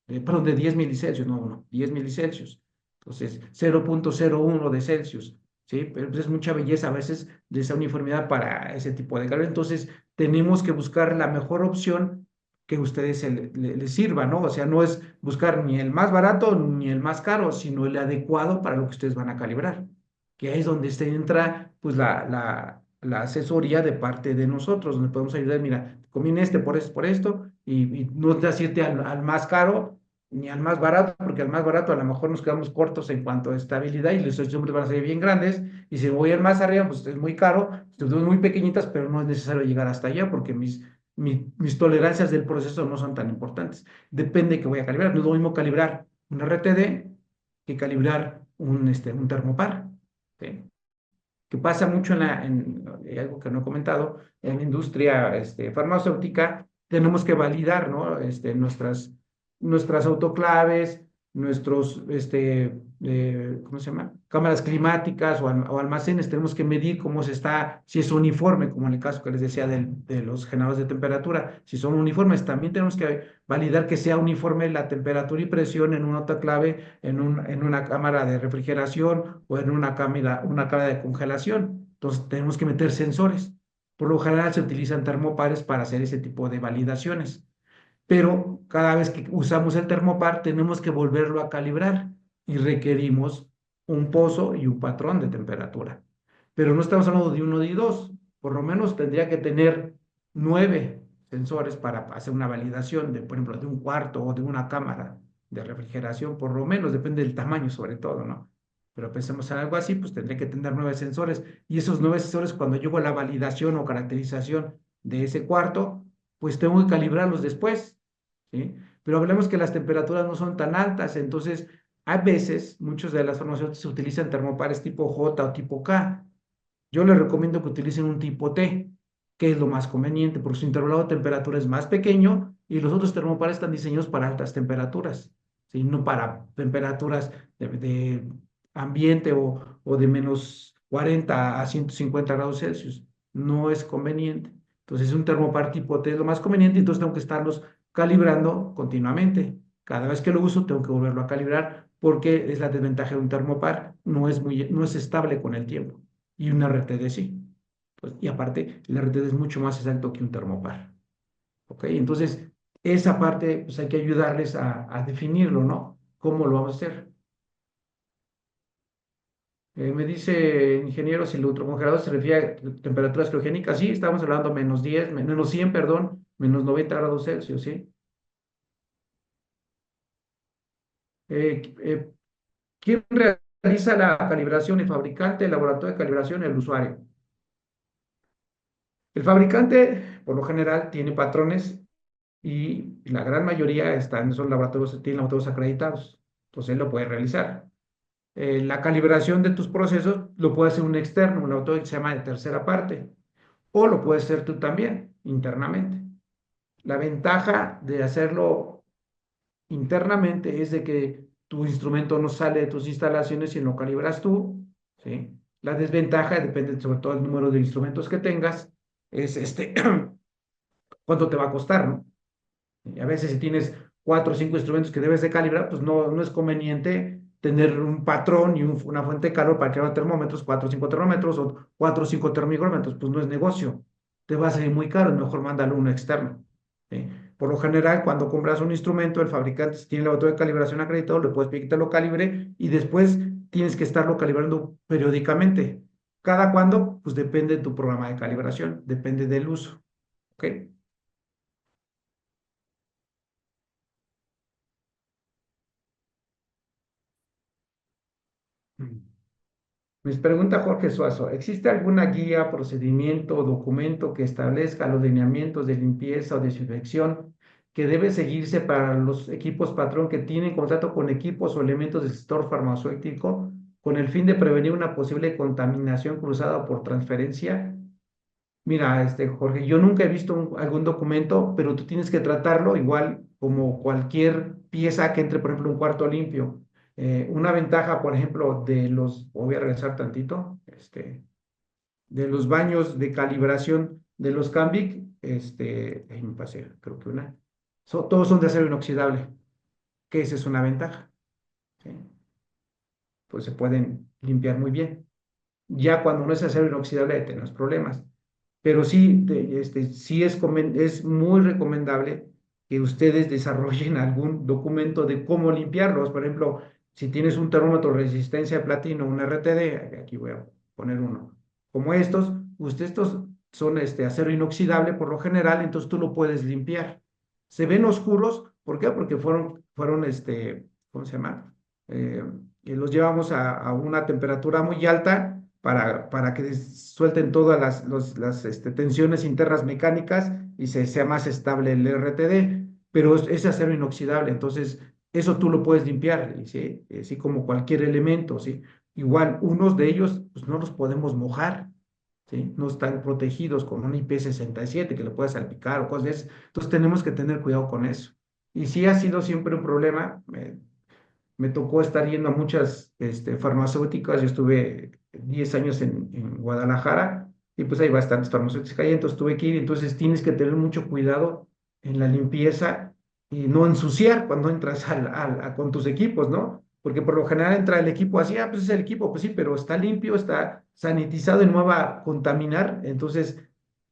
perdón, de 10 milicelsius, no, 10 milicelsius. Entonces, 0,01 de Celsius, ¿sí? Pero pues, es mucha belleza a veces de esa uniformidad para ese tipo de calor. Entonces, tenemos que buscar la mejor opción que a ustedes les sirva, ¿no? O sea, no es buscar ni el más barato ni el más caro, sino el adecuado para lo que ustedes van a calibrar, que ahí es donde se entra, pues, la asesoría de parte de nosotros, donde podemos ayudar, mira, conviene por esto, y no decirte al más caro ni al más barato, porque al más barato a lo mejor nos quedamos cortos en cuanto a estabilidad y los siempre van a ser bien grandes, y si voy al más arriba, pues es muy caro, son muy pequeñitas, pero no es necesario llegar hasta allá porque mis tolerancias del proceso no son tan importantes. Depende de que voy a calibrar. No es lo mismo calibrar un RTD que calibrar un termopar. ¿Sí? Que pasa mucho algo que no he comentado, en la industria farmacéutica, tenemos que validar, ¿no? Nuestras autoclaves, ¿cómo se llama? Cámaras climáticas o almacenes, tenemos que medir cómo se está, si es uniforme, como en el caso que les decía de los generadores de temperatura, si son uniformes, también tenemos que validar que sea uniforme la temperatura y presión en una autoclave, en una cámara de refrigeración o en una cámara de congelación. Entonces, tenemos que meter sensores. Por lo general se utilizan termopares para hacer ese tipo de validaciones, pero cada vez que usamos el termopar tenemos que volverlo a calibrar y requerimos un pozo y un patrón de temperatura. Pero no estamos hablando de uno ni dos, por lo menos tendría que tener 9 sensores para hacer una validación de, por ejemplo, de un cuarto o de una cámara de refrigeración, por lo menos, depende del tamaño sobre todo, ¿no? Pero pensemos en algo así, pues tendría que tener 9 sensores y esos 9 sensores cuando llego a la validación o caracterización de ese cuarto, pues tengo que calibrarlos después, ¿sí? Pero hablemos que las temperaturas no son tan altas, entonces a veces muchos de las farmacéuticas utilizan termopares tipo J o tipo K. Yo les recomiendo que utilicen un tipo T, que es lo más conveniente, porque su intervalo de temperatura es más pequeño y los otros termopares están diseñados para altas temperaturas, ¿sí? No para temperaturas de ambiente o de -40 a 150 °C. No es conveniente. Entonces, un termopar tipo T es lo más conveniente, entonces tengo que estarlos calibrando continuamente. Cada vez que lo uso, tengo que volverlo a calibrar porque es la desventaja de un termopar, no es estable con el tiempo y un RTD sí. Pues, y aparte, el RTD es mucho más exacto que un termopar. ¿Ok? Entonces, esa parte, pues hay que ayudarles a definirlo, ¿no? ¿Cómo lo vamos a hacer? Me dice ingeniero, si el ultracongelador se refiere a temperaturas criogénicas, sí, estamos hablando -10, -100, perdón, -90 °C, ¿sí? Eh, eh, ¿Quién realiza la calibración? ¿El fabricante, el laboratorio de calibración, el usuario? El fabricante, por lo general, tiene patrones y la gran mayoría están en esos laboratorios, tienen laboratorios acreditados. Entonces, él lo puede realizar. La calibración de tus procesos lo puede hacer un externo, un laboratorio que se llama de tercera parte, o lo puedes hacer tú también, internamente. La ventaja de hacerlo internamente es de que tu instrumento no sale de tus instalaciones y lo calibras tú, ¿sí? La desventaja, depende sobre todo del número de instrumentos que tengas, es cuánto te va a costar, ¿no? Y a veces si tienes 4 o 5 instrumentos que debes de calibrar, pues no es conveniente tener un patrón y una fuente de calor para crear termómetros, 4 o 5 termómetros o 4 o 5 termómetros, pues no es negocio. Te va a salir muy caro, es mejor mándalo uno externo, ¿sí? Por lo general, cuando compras un instrumento, el fabricante, si tiene el laboratorio de calibración acreditado, le puedes pedir que te lo calibre y después tienes que estarlo calibrando periódicamente. ¿Cada cuándo? Pues depende de tu programa de calibración, depende del uso. ¿Ok? Me pregunta Jorge Suazo, ¿existe alguna guía, procedimiento o documento que establezca los lineamientos de limpieza o desinfección que debe seguirse para los equipos patrón que tienen contacto con equipos o elementos del sector farmacéutico con el fin de prevenir una posible contaminación cruzada por transferencia? Mira, Jorge, yo nunca he visto algún documento, pero tú tienes que tratarlo igual como cualquier pieza que entre, por ejemplo, un cuarto limpio. Una ventaja, por ejemplo, voy a regresar tantito, de los baños de calibración de los Cambic, ahí me pasé, creo que todos son de acero inoxidable, que esa es una ventaja, ¿sí? Pues se pueden limpiar muy bien. Ya cuando no es acero inoxidable, ahí tenemos problemas. Pero sí, sí es muy recomendable que ustedes desarrollen algún documento de cómo limpiarlos. Por ejemplo, si tienes un termómetro de resistencia de platino, un RTD, aquí voy a poner uno, como estos son acero inoxidable por lo general, entonces tú lo puedes limpiar. Se ven oscuros, ¿por qué? Porque fueron ¿cómo se llama? Eh, que los llevamos a una temperatura muy alta para que suelten todas las tensiones internas mecánicas y sea más estable el RTD, pero es acero inoxidable, entonces eso tú lo puedes limpiar, ¿sí? Así como cualquier elemento, ¿sí? Igual, unos de ellos, pues no los podemos mojar, ¿sí? No están protegidos con un IP67 que le puede salpicar o cosas de esas. Entonces tenemos que tener cuidado con eso. Y sí ha sido siempre un problema. Me tocó estar yendo a muchas farmacéuticas. Yo estuve 10 años en Guadalajara y pues hay bastantes farmacéuticas ahí, entonces tuve que ir. Entonces tienes que tener mucho cuidado en la limpieza y no ensuciar cuando entras con tus equipos, ¿no? Porque por lo general entra el equipo así, ah, pues es el equipo, pues sí, pero está limpio, está sanitizado y no va a contaminar. Entonces,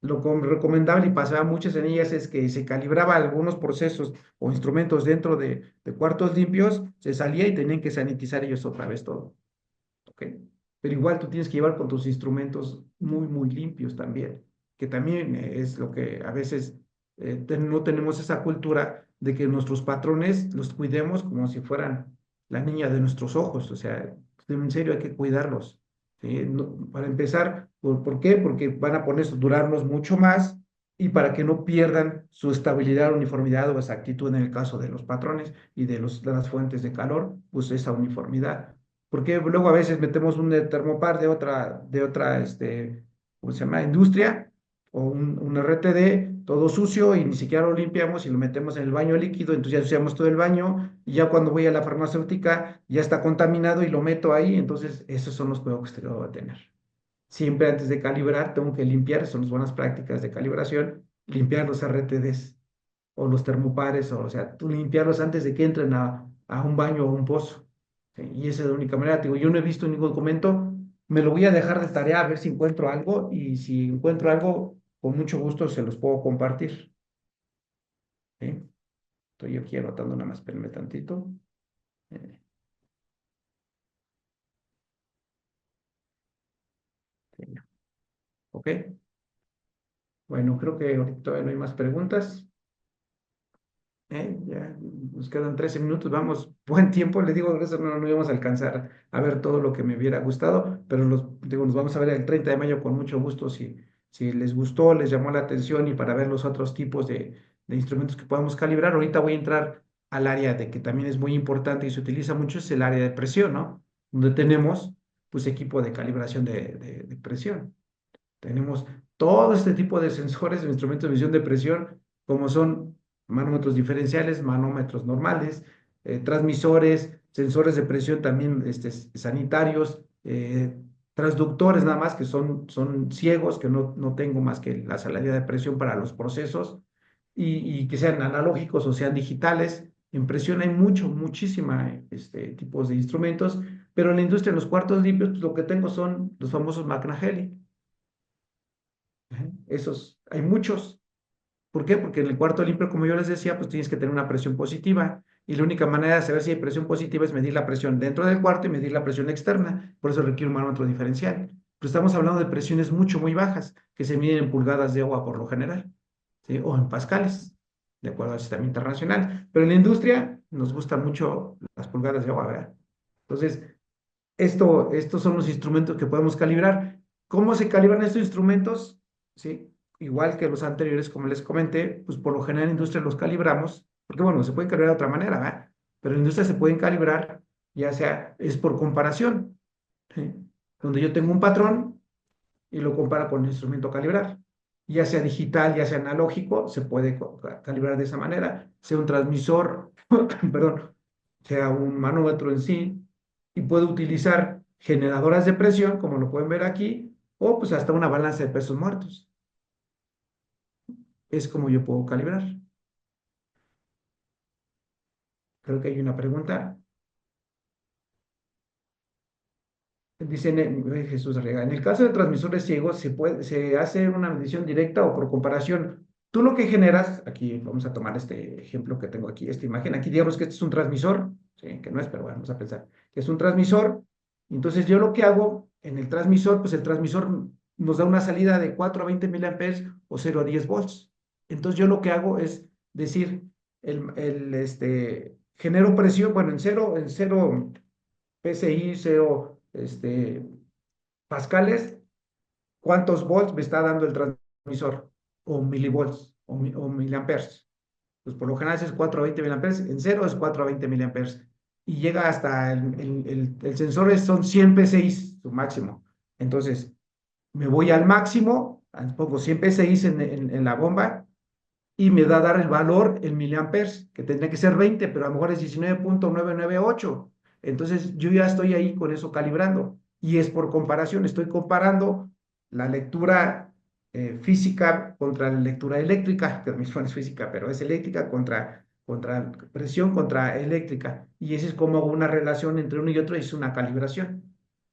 recomendable y pasaba muchas en ellas es que se calibraba algunos procesos o instrumentos dentro de cuartos limpios, se salía y tenían que sanitizar ellos otra vez todo. ¿Ok? Pero igual tú tienes que llevar con tus instrumentos muy, muy limpios también, que también es lo que a veces no tenemos esa cultura de que nuestros patrones los cuidemos como si fueran la niña de nuestros ojos. O sea, en serio hay que cuidarlos. ¿Sí? Para empezar, ¿por qué? Porque van a durarnos mucho más y para que no pierdan su estabilidad, uniformidad o exactitud en el caso de los patrones y de las fuentes de calor, pues esa uniformidad. Porque luego a veces metemos un termopar de otra, ¿cómo se llama? Industria o un RTD todo sucio y ni siquiera lo limpiamos y lo metemos en el baño líquido, entonces ya ensuciamos todo el baño y ya cuando voy a la farmacéutica ya está contaminado y lo meto ahí, entonces esos son los cuidados que tengo que tener. Siempre antes de calibrar tengo que limpiar, son las buenas prácticas de calibración, limpiar los RTDs o los termopares, o sea, tú limpiarlos antes de que entren a un baño o un pozo. ¿Sí? Y esa es la única manera. Te digo, yo no he visto ningún documento, me lo voy a dejar de tarea a ver si encuentro algo y si encuentro algo, con mucho gusto se los puedo compartir. ¿Sí? Estoy aquí anotando nada más, espérenme tantito. Eh, sí, ok, bueno, creo que ahorita todavía no hay más preguntas. Ya nos quedan 13 minutos, vamos, buen tiempo, les digo, eso no íbamos a alcanzar a ver todo lo que me hubiera gustado, pero digo, nos vamos a ver el 30 de mayo con mucho gusto si les gustó, les llamó la atención y para ver los otros tipos de instrumentos que podamos calibrar. Ahorita voy a entrar al área de que también es muy importante y se utiliza mucho, es el área de presión, ¿no? Donde tenemos pues equipo de calibración de presión. Tenemos todo este tipo de sensores o instrumentos de medición de presión, como son manómetros diferenciales, manómetros normales, transmisores, sensores de presión también sanitarios, transductores nada más que son ciegos, que no tengo más que la salida de presión para los procesos y que sean analógicos o sean digitales. En presión hay muchísima tipos de instrumentos, pero en la industria, en los cuartos limpios, pues lo que tengo son los famosos McNahelly. Esos, hay muchos. ¿Por qué? Porque en el cuarto limpio, como yo les decía, pues tienes que tener una presión positiva. Y la única manera de saber si hay presión positiva es medir la presión dentro del cuarto y medir la presión externa. Por eso requiere un manómetro diferencial. Pero estamos hablando de presiones muy bajas, que se miden en pulgadas de agua por lo general, ¿sí? O en pascales, de acuerdo al sistema internacional. Pero en la industria nos gustan mucho las pulgadas de agua, ¿verdad? Entonces, estos son los instrumentos que podemos calibrar. ¿Cómo se calibran estos instrumentos? ¿Sí? Igual que los anteriores, como les comenté, pues por lo general en la industria los calibramos, porque bueno, se pueden calibrar de otra manera, ¿verdad? Pero en la industria se pueden calibrar, ya sea, es por comparación, ¿sí? Donde yo tengo un patrón y lo comparo con el instrumento a calibrar. Ya sea digital, ya sea analógico, se puede calibrar de esa manera, sea un transmisor, perdón, sea un manómetro en sí, y puedo utilizar generadoras de presión, como lo pueden ver aquí, o pues hasta una balanza de pesos muertos. Es como yo puedo calibrar. Creo que hay una pregunta. Dice Jesús Arriaga, en el caso de transmisores ciegos, se hace una medición directa o por comparación. Tú lo que generas, aquí vamos a tomar este ejemplo que tengo aquí, esta imagen. Aquí digamos que este es un transmisor, ¿sí? Que no es, pero bueno, vamos a pensar que es un transmisor. Entonces yo lo que hago en el transmisor, pues el transmisor nos da una salida de 4 a 20 miliamperes o 0 a 10 volts. Entonces yo lo que hago es decir, genero presión, bueno, en cero PSI, cero pascales, ¿cuántos volts me está dando el transmisor? O milivolts, o miliamperes. Pues por lo general es 4 a 20 miliamperes, en cero es 4 a 20 miliamperes. Y llega hasta el sensor son 100 PSI, su máximo. Entonces, me voy al máximo, pongo 100 PSI en la bomba y me da a dar el valor en miliamperes, que tendría que ser 20, pero a lo mejor es 19.998. Entonces yo ya estoy ahí con eso calibrando. Y es por comparación, estoy comparando la lectura física contra la lectura eléctrica, que mismo es física, pero es eléctrica contra presión contra eléctrica. Y ese es como hago una relación entre uno y otro y es una calibración.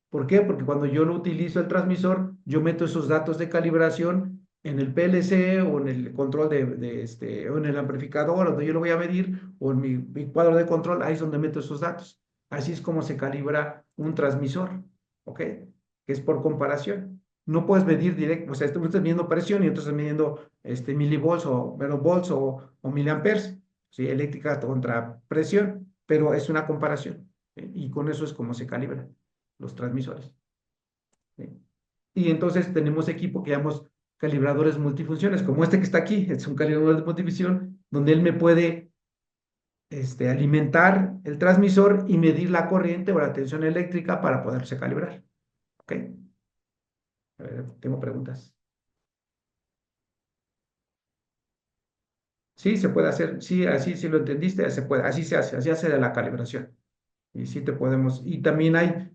¿Por qué? Porque cuando yo lo utilizo el transmisor, yo meto esos datos de calibración en el PLC o en el control o en el amplificador donde yo lo voy a medir o en mi cuadro de control, ahí es donde meto esos datos. Así es como se calibra un transmisor, ¿ok? Que es por comparación. No puedes medir directo, o sea, tú estás midiendo presión y otros estás midiendo milivolts o volts o miliamperes, ¿sí? Eléctrica contra presión, pero es una comparación. Y con eso es como se calibra los transmisores. ¿Sí? Y entonces tenemos equipo que llamamos calibradores multifunciones, como este que está aquí, es un calibrador de multifunción, donde él me puede alimentar el transmisor y medir la corriente o la tensión eléctrica para poderse calibrar. ¿Ok? A ver, tengo preguntas. Sí, se puede hacer, sí, así si lo entendiste, se puede, así se hace, así hace de la calibración. Y sí te podemos, y también hay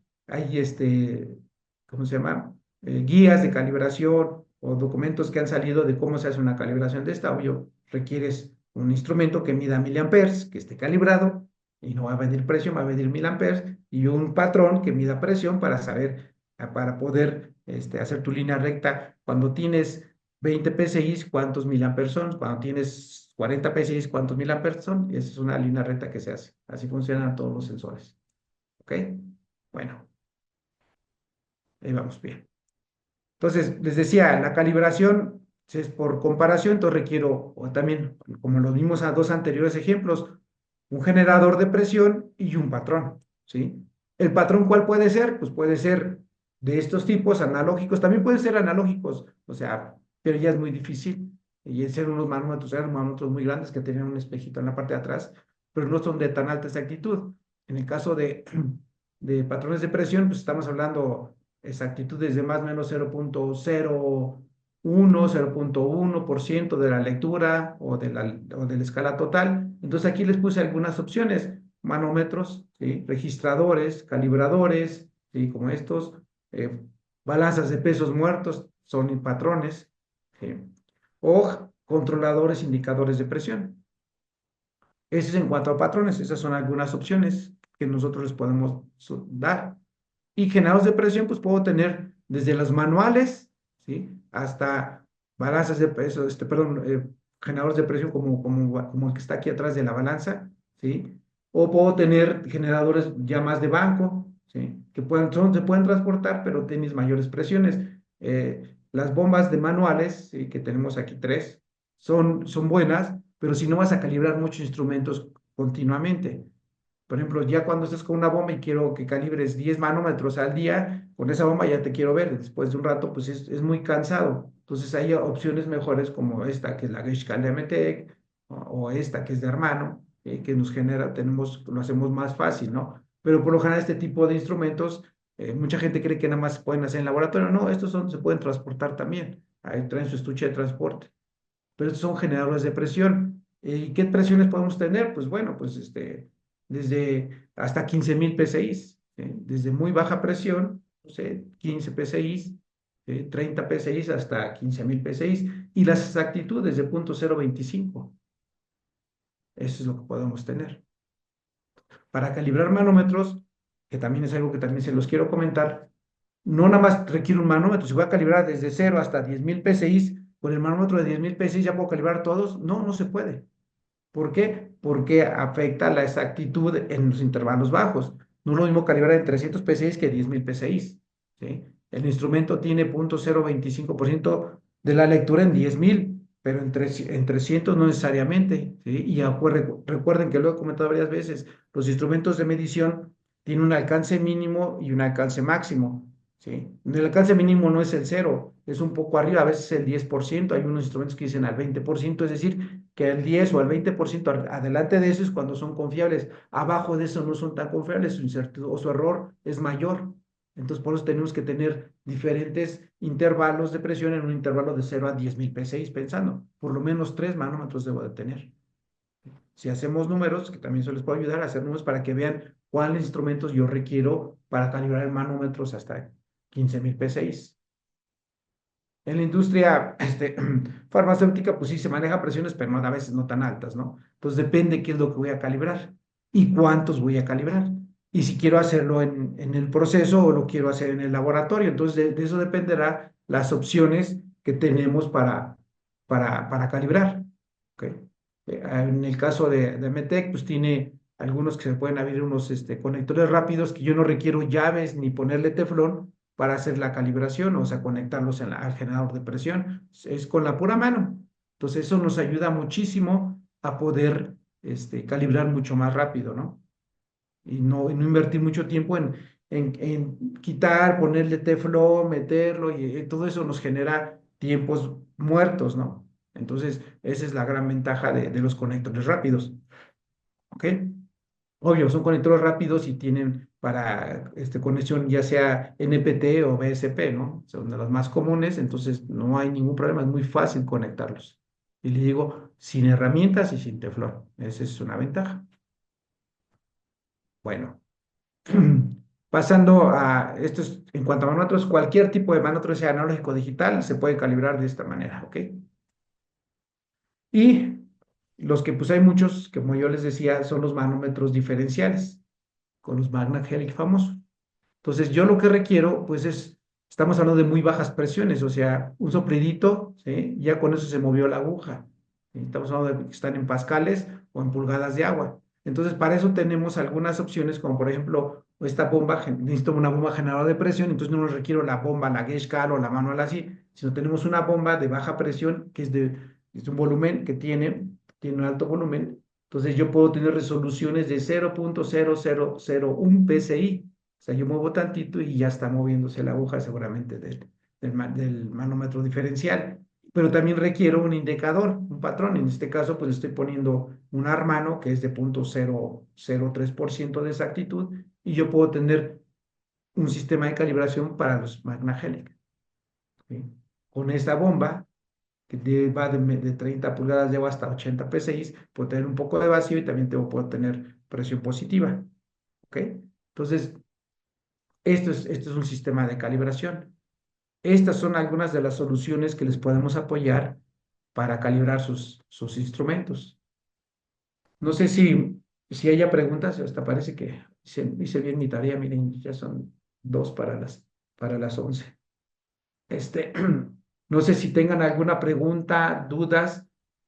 ¿cómo se llama? Guías de calibración o documentos que han salido de cómo se hace una calibración de esta. Obvio, requieres un instrumento que mida miliamperes, que esté calibrado, y no va a medir presión, va a medir miliamperes, y un patrón que mida presión para saber, para poder hacer tu línea recta. Cuando tienes 20 PSI, ¿cuántos miliamperes son? Cuando tienes 40 PSI, ¿cuántos miliamperes son? Esa es una línea recta que se hace. Así funcionan todos los sensores. ¿Ok? Bueno, ahí vamos bien. Entonces, les decía, la calibración es por comparación, entonces requiero, o también, como lo vimos a dos anteriores ejemplos, un generador de presión y un patrón, ¿sí? ¿El patrón cuál puede ser? Pues puede ser de estos tipos analógicos, también pueden ser analógicos, o sea, pero ya es muy difícil, y ser unos manómetros, eran manómetros muy grandes que tenían un espejito en la parte de atrás, pero no son de tan alta exactitud. En el caso de patrones de presión, pues estamos hablando exactitudes de más o menos 0.01% de la lectura o de la escala total. Entonces aquí les puse algunas opciones, manómetros, ¿sí? Registradores, calibradores, ¿sí? Como estos, eh, balanzas de pesos muertos, son patrones, ¿sí? O controladores, indicadores de presión. Eso es en cuanto a patrones, esas son algunas opciones que nosotros les podemos dar. Y generadores de presión, pues puedo tener desde los manuales, ¿sí? Hasta balanzas de peso, perdón, generadores de presión como el que está aquí atrás de la balanza, ¿sí? O puedo tener generadores ya más de banco, ¿sí? Que se pueden transportar, pero tienes mayores presiones. Las bombas de manuales, ¿sí? Que tenemos aquí tres, son buenas, pero si no vas a calibrar muchos instrumentos continuamente. Por ejemplo, ya cuando estás con una bomba y quiero que calibres 10 manómetros al día, con esa bomba ya te quiero ver. Después de un rato, pues es muy cansado. Entonces hay opciones mejores como esta, que es la Geishka de Ametec, o esta, que es de Hermano, que nos genera, lo hacemos más fácil, ¿no? Pero por lo general este tipo de instrumentos, mucha gente cree que nada más se pueden hacer en laboratorio. No, se pueden transportar también. Ahí traen su estuche de transporte. Pero estos son generadores de presión. ¿Y qué presiones podemos tener? Pues bueno, pues desde hasta 15.000 PSI, desde muy baja presión, no sé, 15 PSI, 30 PSI hasta 15.000 PSI, y las exactitudes de 0.025. Eso es lo que podemos tener. Para calibrar manómetros, que también es algo que también se los quiero comentar, no nada más requiere un manómetro, si voy a calibrar desde 0 hasta 10.000 PSI, con el manómetro de 10.000 PSI ya puedo calibrar todos. No, no se puede. ¿Por qué? Porque afecta la exactitud en los intervalos bajos. No es lo mismo calibrar en 300 PSI que 10.000 PSI. ¿Sí? El instrumento tiene 0.025% de la lectura en 10.000, pero en 300 no necesariamente. ¿Sí? Y recuerden que lo he comentado varias veces, los instrumentos de medición tienen un alcance mínimo y un alcance máximo. ¿Sí? El alcance mínimo no es el cero, es un poco arriba, a veces el 10%, hay unos instrumentos que dicen al 20%, es decir, que el 10 o el 20% adelante de eso es cuando son confiables, abajo de eso no son tan confiables, su incertidumbre o su error es mayor. Entonces, por eso tenemos que tener diferentes intervalos de presión en un intervalo de 0 a 10,000 PSI, pensando, por lo menos 3 manómetros debo de tener. Si hacemos números, que también se les puede ayudar a hacer números para que vean cuáles instrumentos yo requiero para calibrar manómetros hasta 15,000 PSI. En la industria farmacéutica, pues sí se maneja presiones, pero a veces no tan altas, ¿no? Entonces depende qué es lo que voy a calibrar y cuántos voy a calibrar. Y si quiero hacerlo en el proceso o lo quiero hacer en el laboratorio. Entonces de eso dependerá las opciones que tenemos para calibrar. ¿Ok? En el caso de Metec, pues tiene algunos que se pueden abrir unos conectores rápidos que yo no requiero llaves ni ponerle teflón para hacer la calibración, o sea, conectarlos al generador de presión. Es con la pura mano. Entonces, eso nos ayuda muchísimo a poder calibrar mucho más rápido, ¿no? Y no invertir mucho tiempo en quitar, ponerle teflón, meterlo, y todo eso nos genera tiempos muertos, ¿no? Entonces, esa es la gran ventaja de los conectores rápidos, ¿ok? Obvio, son conectores rápidos y tienen para conexión ya sea NPT o BSP, ¿no? Son de las más comunes, entonces no hay ningún problema, es muy fácil conectarlos. Y le digo, sin herramientas y sin teflón. Esa es una ventaja. Bueno, pasando a esto es, en cuanto a manómetros, cualquier tipo de manómetro, sea analógico o digital, se puede calibrar de esta manera, ¿ok? Y los que pues hay muchos, como yo les decía, son los manómetros diferenciales, con los Magna Helic famosos. Entonces, yo lo que requiero, pues estamos hablando de muy bajas presiones, o sea, un sopridito, ¿sí? Ya con eso se movió la aguja. ¿Sí? Estamos hablando de que están en pascales o en pulgadas de agua. Entonces, para eso tenemos algunas opciones, como por ejemplo, esta bomba, necesito una bomba generadora de presión, entonces no requiero la bomba, la Geschcal o la manual así, sino tenemos una bomba de baja presión, que es un volumen que tiene un alto volumen. Entonces, yo puedo tener resoluciones de 0,0001 PSI. O sea, yo muevo tantito y ya está moviéndose la aguja seguramente del manómetro diferencial. Pero también requiero un indicador, un patrón. En este caso, pues estoy poniendo un armano que es de 0,003% de exactitud y yo puedo tener un sistema de calibración para los Magna Helic, ¿sí? Con esta bomba, que va de 30 pulgadas, lleva hasta 80 PSI, puedo tener un poco de vacío y también puedo tener presión positiva. ¿Ok? Entonces, esto es un sistema de calibración. Estas son algunas de las soluciones que les podemos apoyar para calibrar sus instrumentos. No sé si haya preguntas, hasta parece que hice bien mi tarea, miren, ya son 2 para las 11. No sé si tengan alguna pregunta, dudas.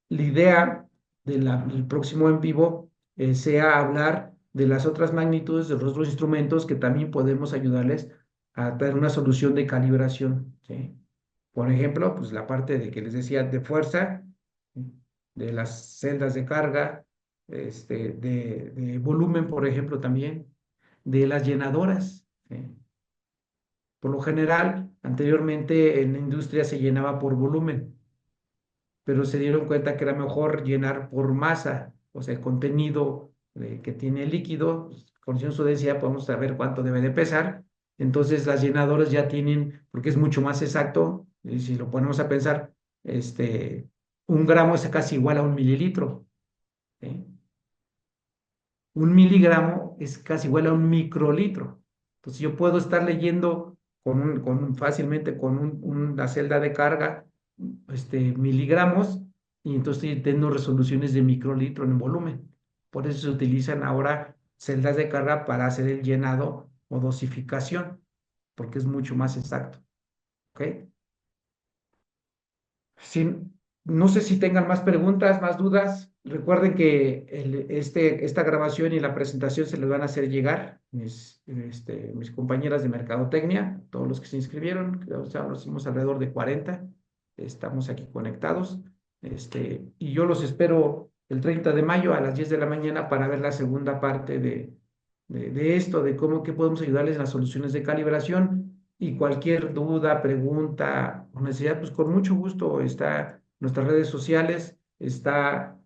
La idea del próximo en vivo sea hablar de las otras magnitudes de los otros instrumentos que también podemos ayudarles a dar una solución de calibración, ¿sí? Por ejemplo, pues la parte de que les decía de fuerza, de las celdas de carga, de volumen, por ejemplo, también, de las llenadoras, ¿sí? Por lo general, anteriormente en la industria se llenaba por volumen, pero se dieron cuenta que era mejor llenar por masa, o sea, el contenido que tiene el líquido, pues, conociendo su densidad podemos saber cuánto debe de pesar. Entonces las llenadoras ya tienen, porque es mucho más exacto, y si lo ponemos a pensar, un gramo es casi igual a un mililitro, ¿sí? Un miligramo es casi igual a un microlitro. Entonces yo puedo estar leyendo fácilmente con una celda de carga miligramos y entonces estoy teniendo resoluciones de microlitro en volumen. Por eso se utilizan ahora celdas de carga para hacer el llenado o dosificación, porque es mucho más exacto. ¿Ok? No sé si tengan más preguntas, más dudas. Recuerden que esta grabación y la presentación se les van a hacer llegar mis compañeras de Mercadotecnia, todos los que se inscribieron, o sea, nos hicimos alrededor de 40, estamos aquí conectados, y yo los espero el 30 de mayo a las 10 de la mañana para ver la segunda parte de esto, de qué podemos ayudarles en las soluciones de calibración. Y cualquier duda, pregunta o necesidad, pues con mucho gusto está nuestras redes sociales, está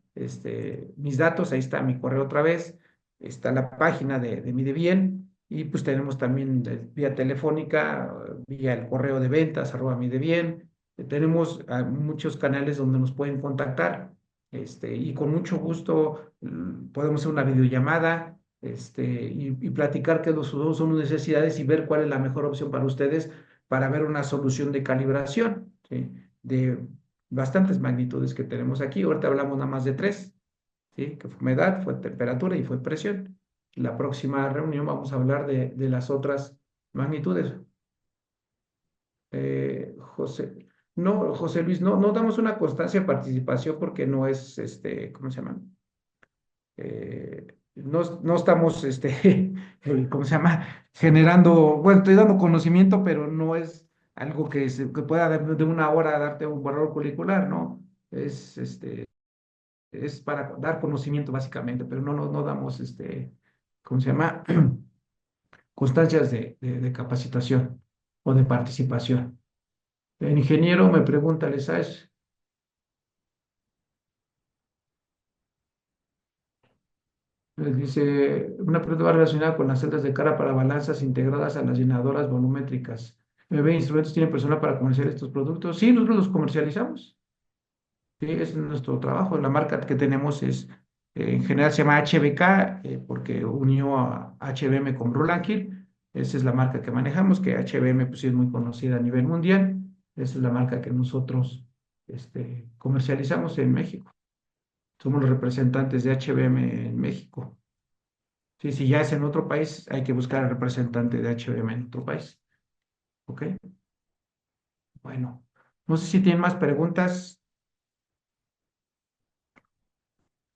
mis datos, ahí está mi correo otra vez, está la página de Mide Bien, Y pues tenemos también vía telefónica, vía el correo de ventas, @midebien. Tenemos muchos canales donde nos pueden contactar. Y con mucho gusto podemos hacer una videollamada, y platicar qué son sus necesidades y ver cuál es la mejor opción para ustedes para ver una solución de calibración, ¿sí? De bastantes magnitudes que tenemos aquí. Ahorita hablamos nada más de tres, ¿sí? Que fue humedad, fue temperatura y fue presión. La próxima reunión vamos a hablar de las otras magnitudes. José, no, José Luis, no damos una constancia de participación porque no es, ¿cómo se llama? No estamos, ¿cómo se llama? Generando, bueno, estoy dando conocimiento, pero no es algo que pueda de una hora darte un valor curricular, ¿no? Es para dar conocimiento básicamente, pero no damos, ¿cómo se llama? Constancias de capacitación o de participación. El ingeniero me pregunta, ¿le sabes? Dice, una pregunta va relacionada con las celdas de cara para balanzas integradas a las llenadoras volumétricas. ¿MB Instrumentos tiene personal para comercializar estos productos? Sí, nosotros los comercializamos. Sí, es nuestro trabajo. La marca que tenemos en general se llama HBK, porque unió a HBM con Rulankin. Esa es la marca que manejamos, que HBM pues, sí es muy conocida a nivel mundial. Esa es la marca que nosotros comercializamos en México. Somos los representantes de HBM en México. Sí, si ya es en otro país, hay que buscar al representante de HBM en otro país. ¿Ok? Bueno, no sé si tienen más preguntas,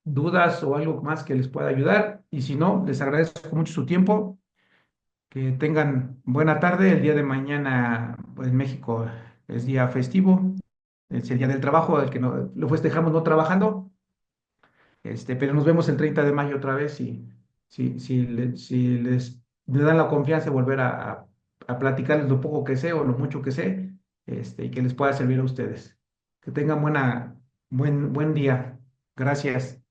dudas o algo más que les pueda ayudar. Y si no, les agradezco mucho su tiempo. Que tengan buena tarde. El día de mañana, pues en México es día festivo. Es el día del trabajo, el que no, lo festejamos no trabajando. Pero nos vemos el 30 de mayo otra vez y si le dan la confianza de volver a platicarles lo poco que sé o lo mucho que sé, y que les pueda servir a ustedes. Que tengan buen día. Gracias.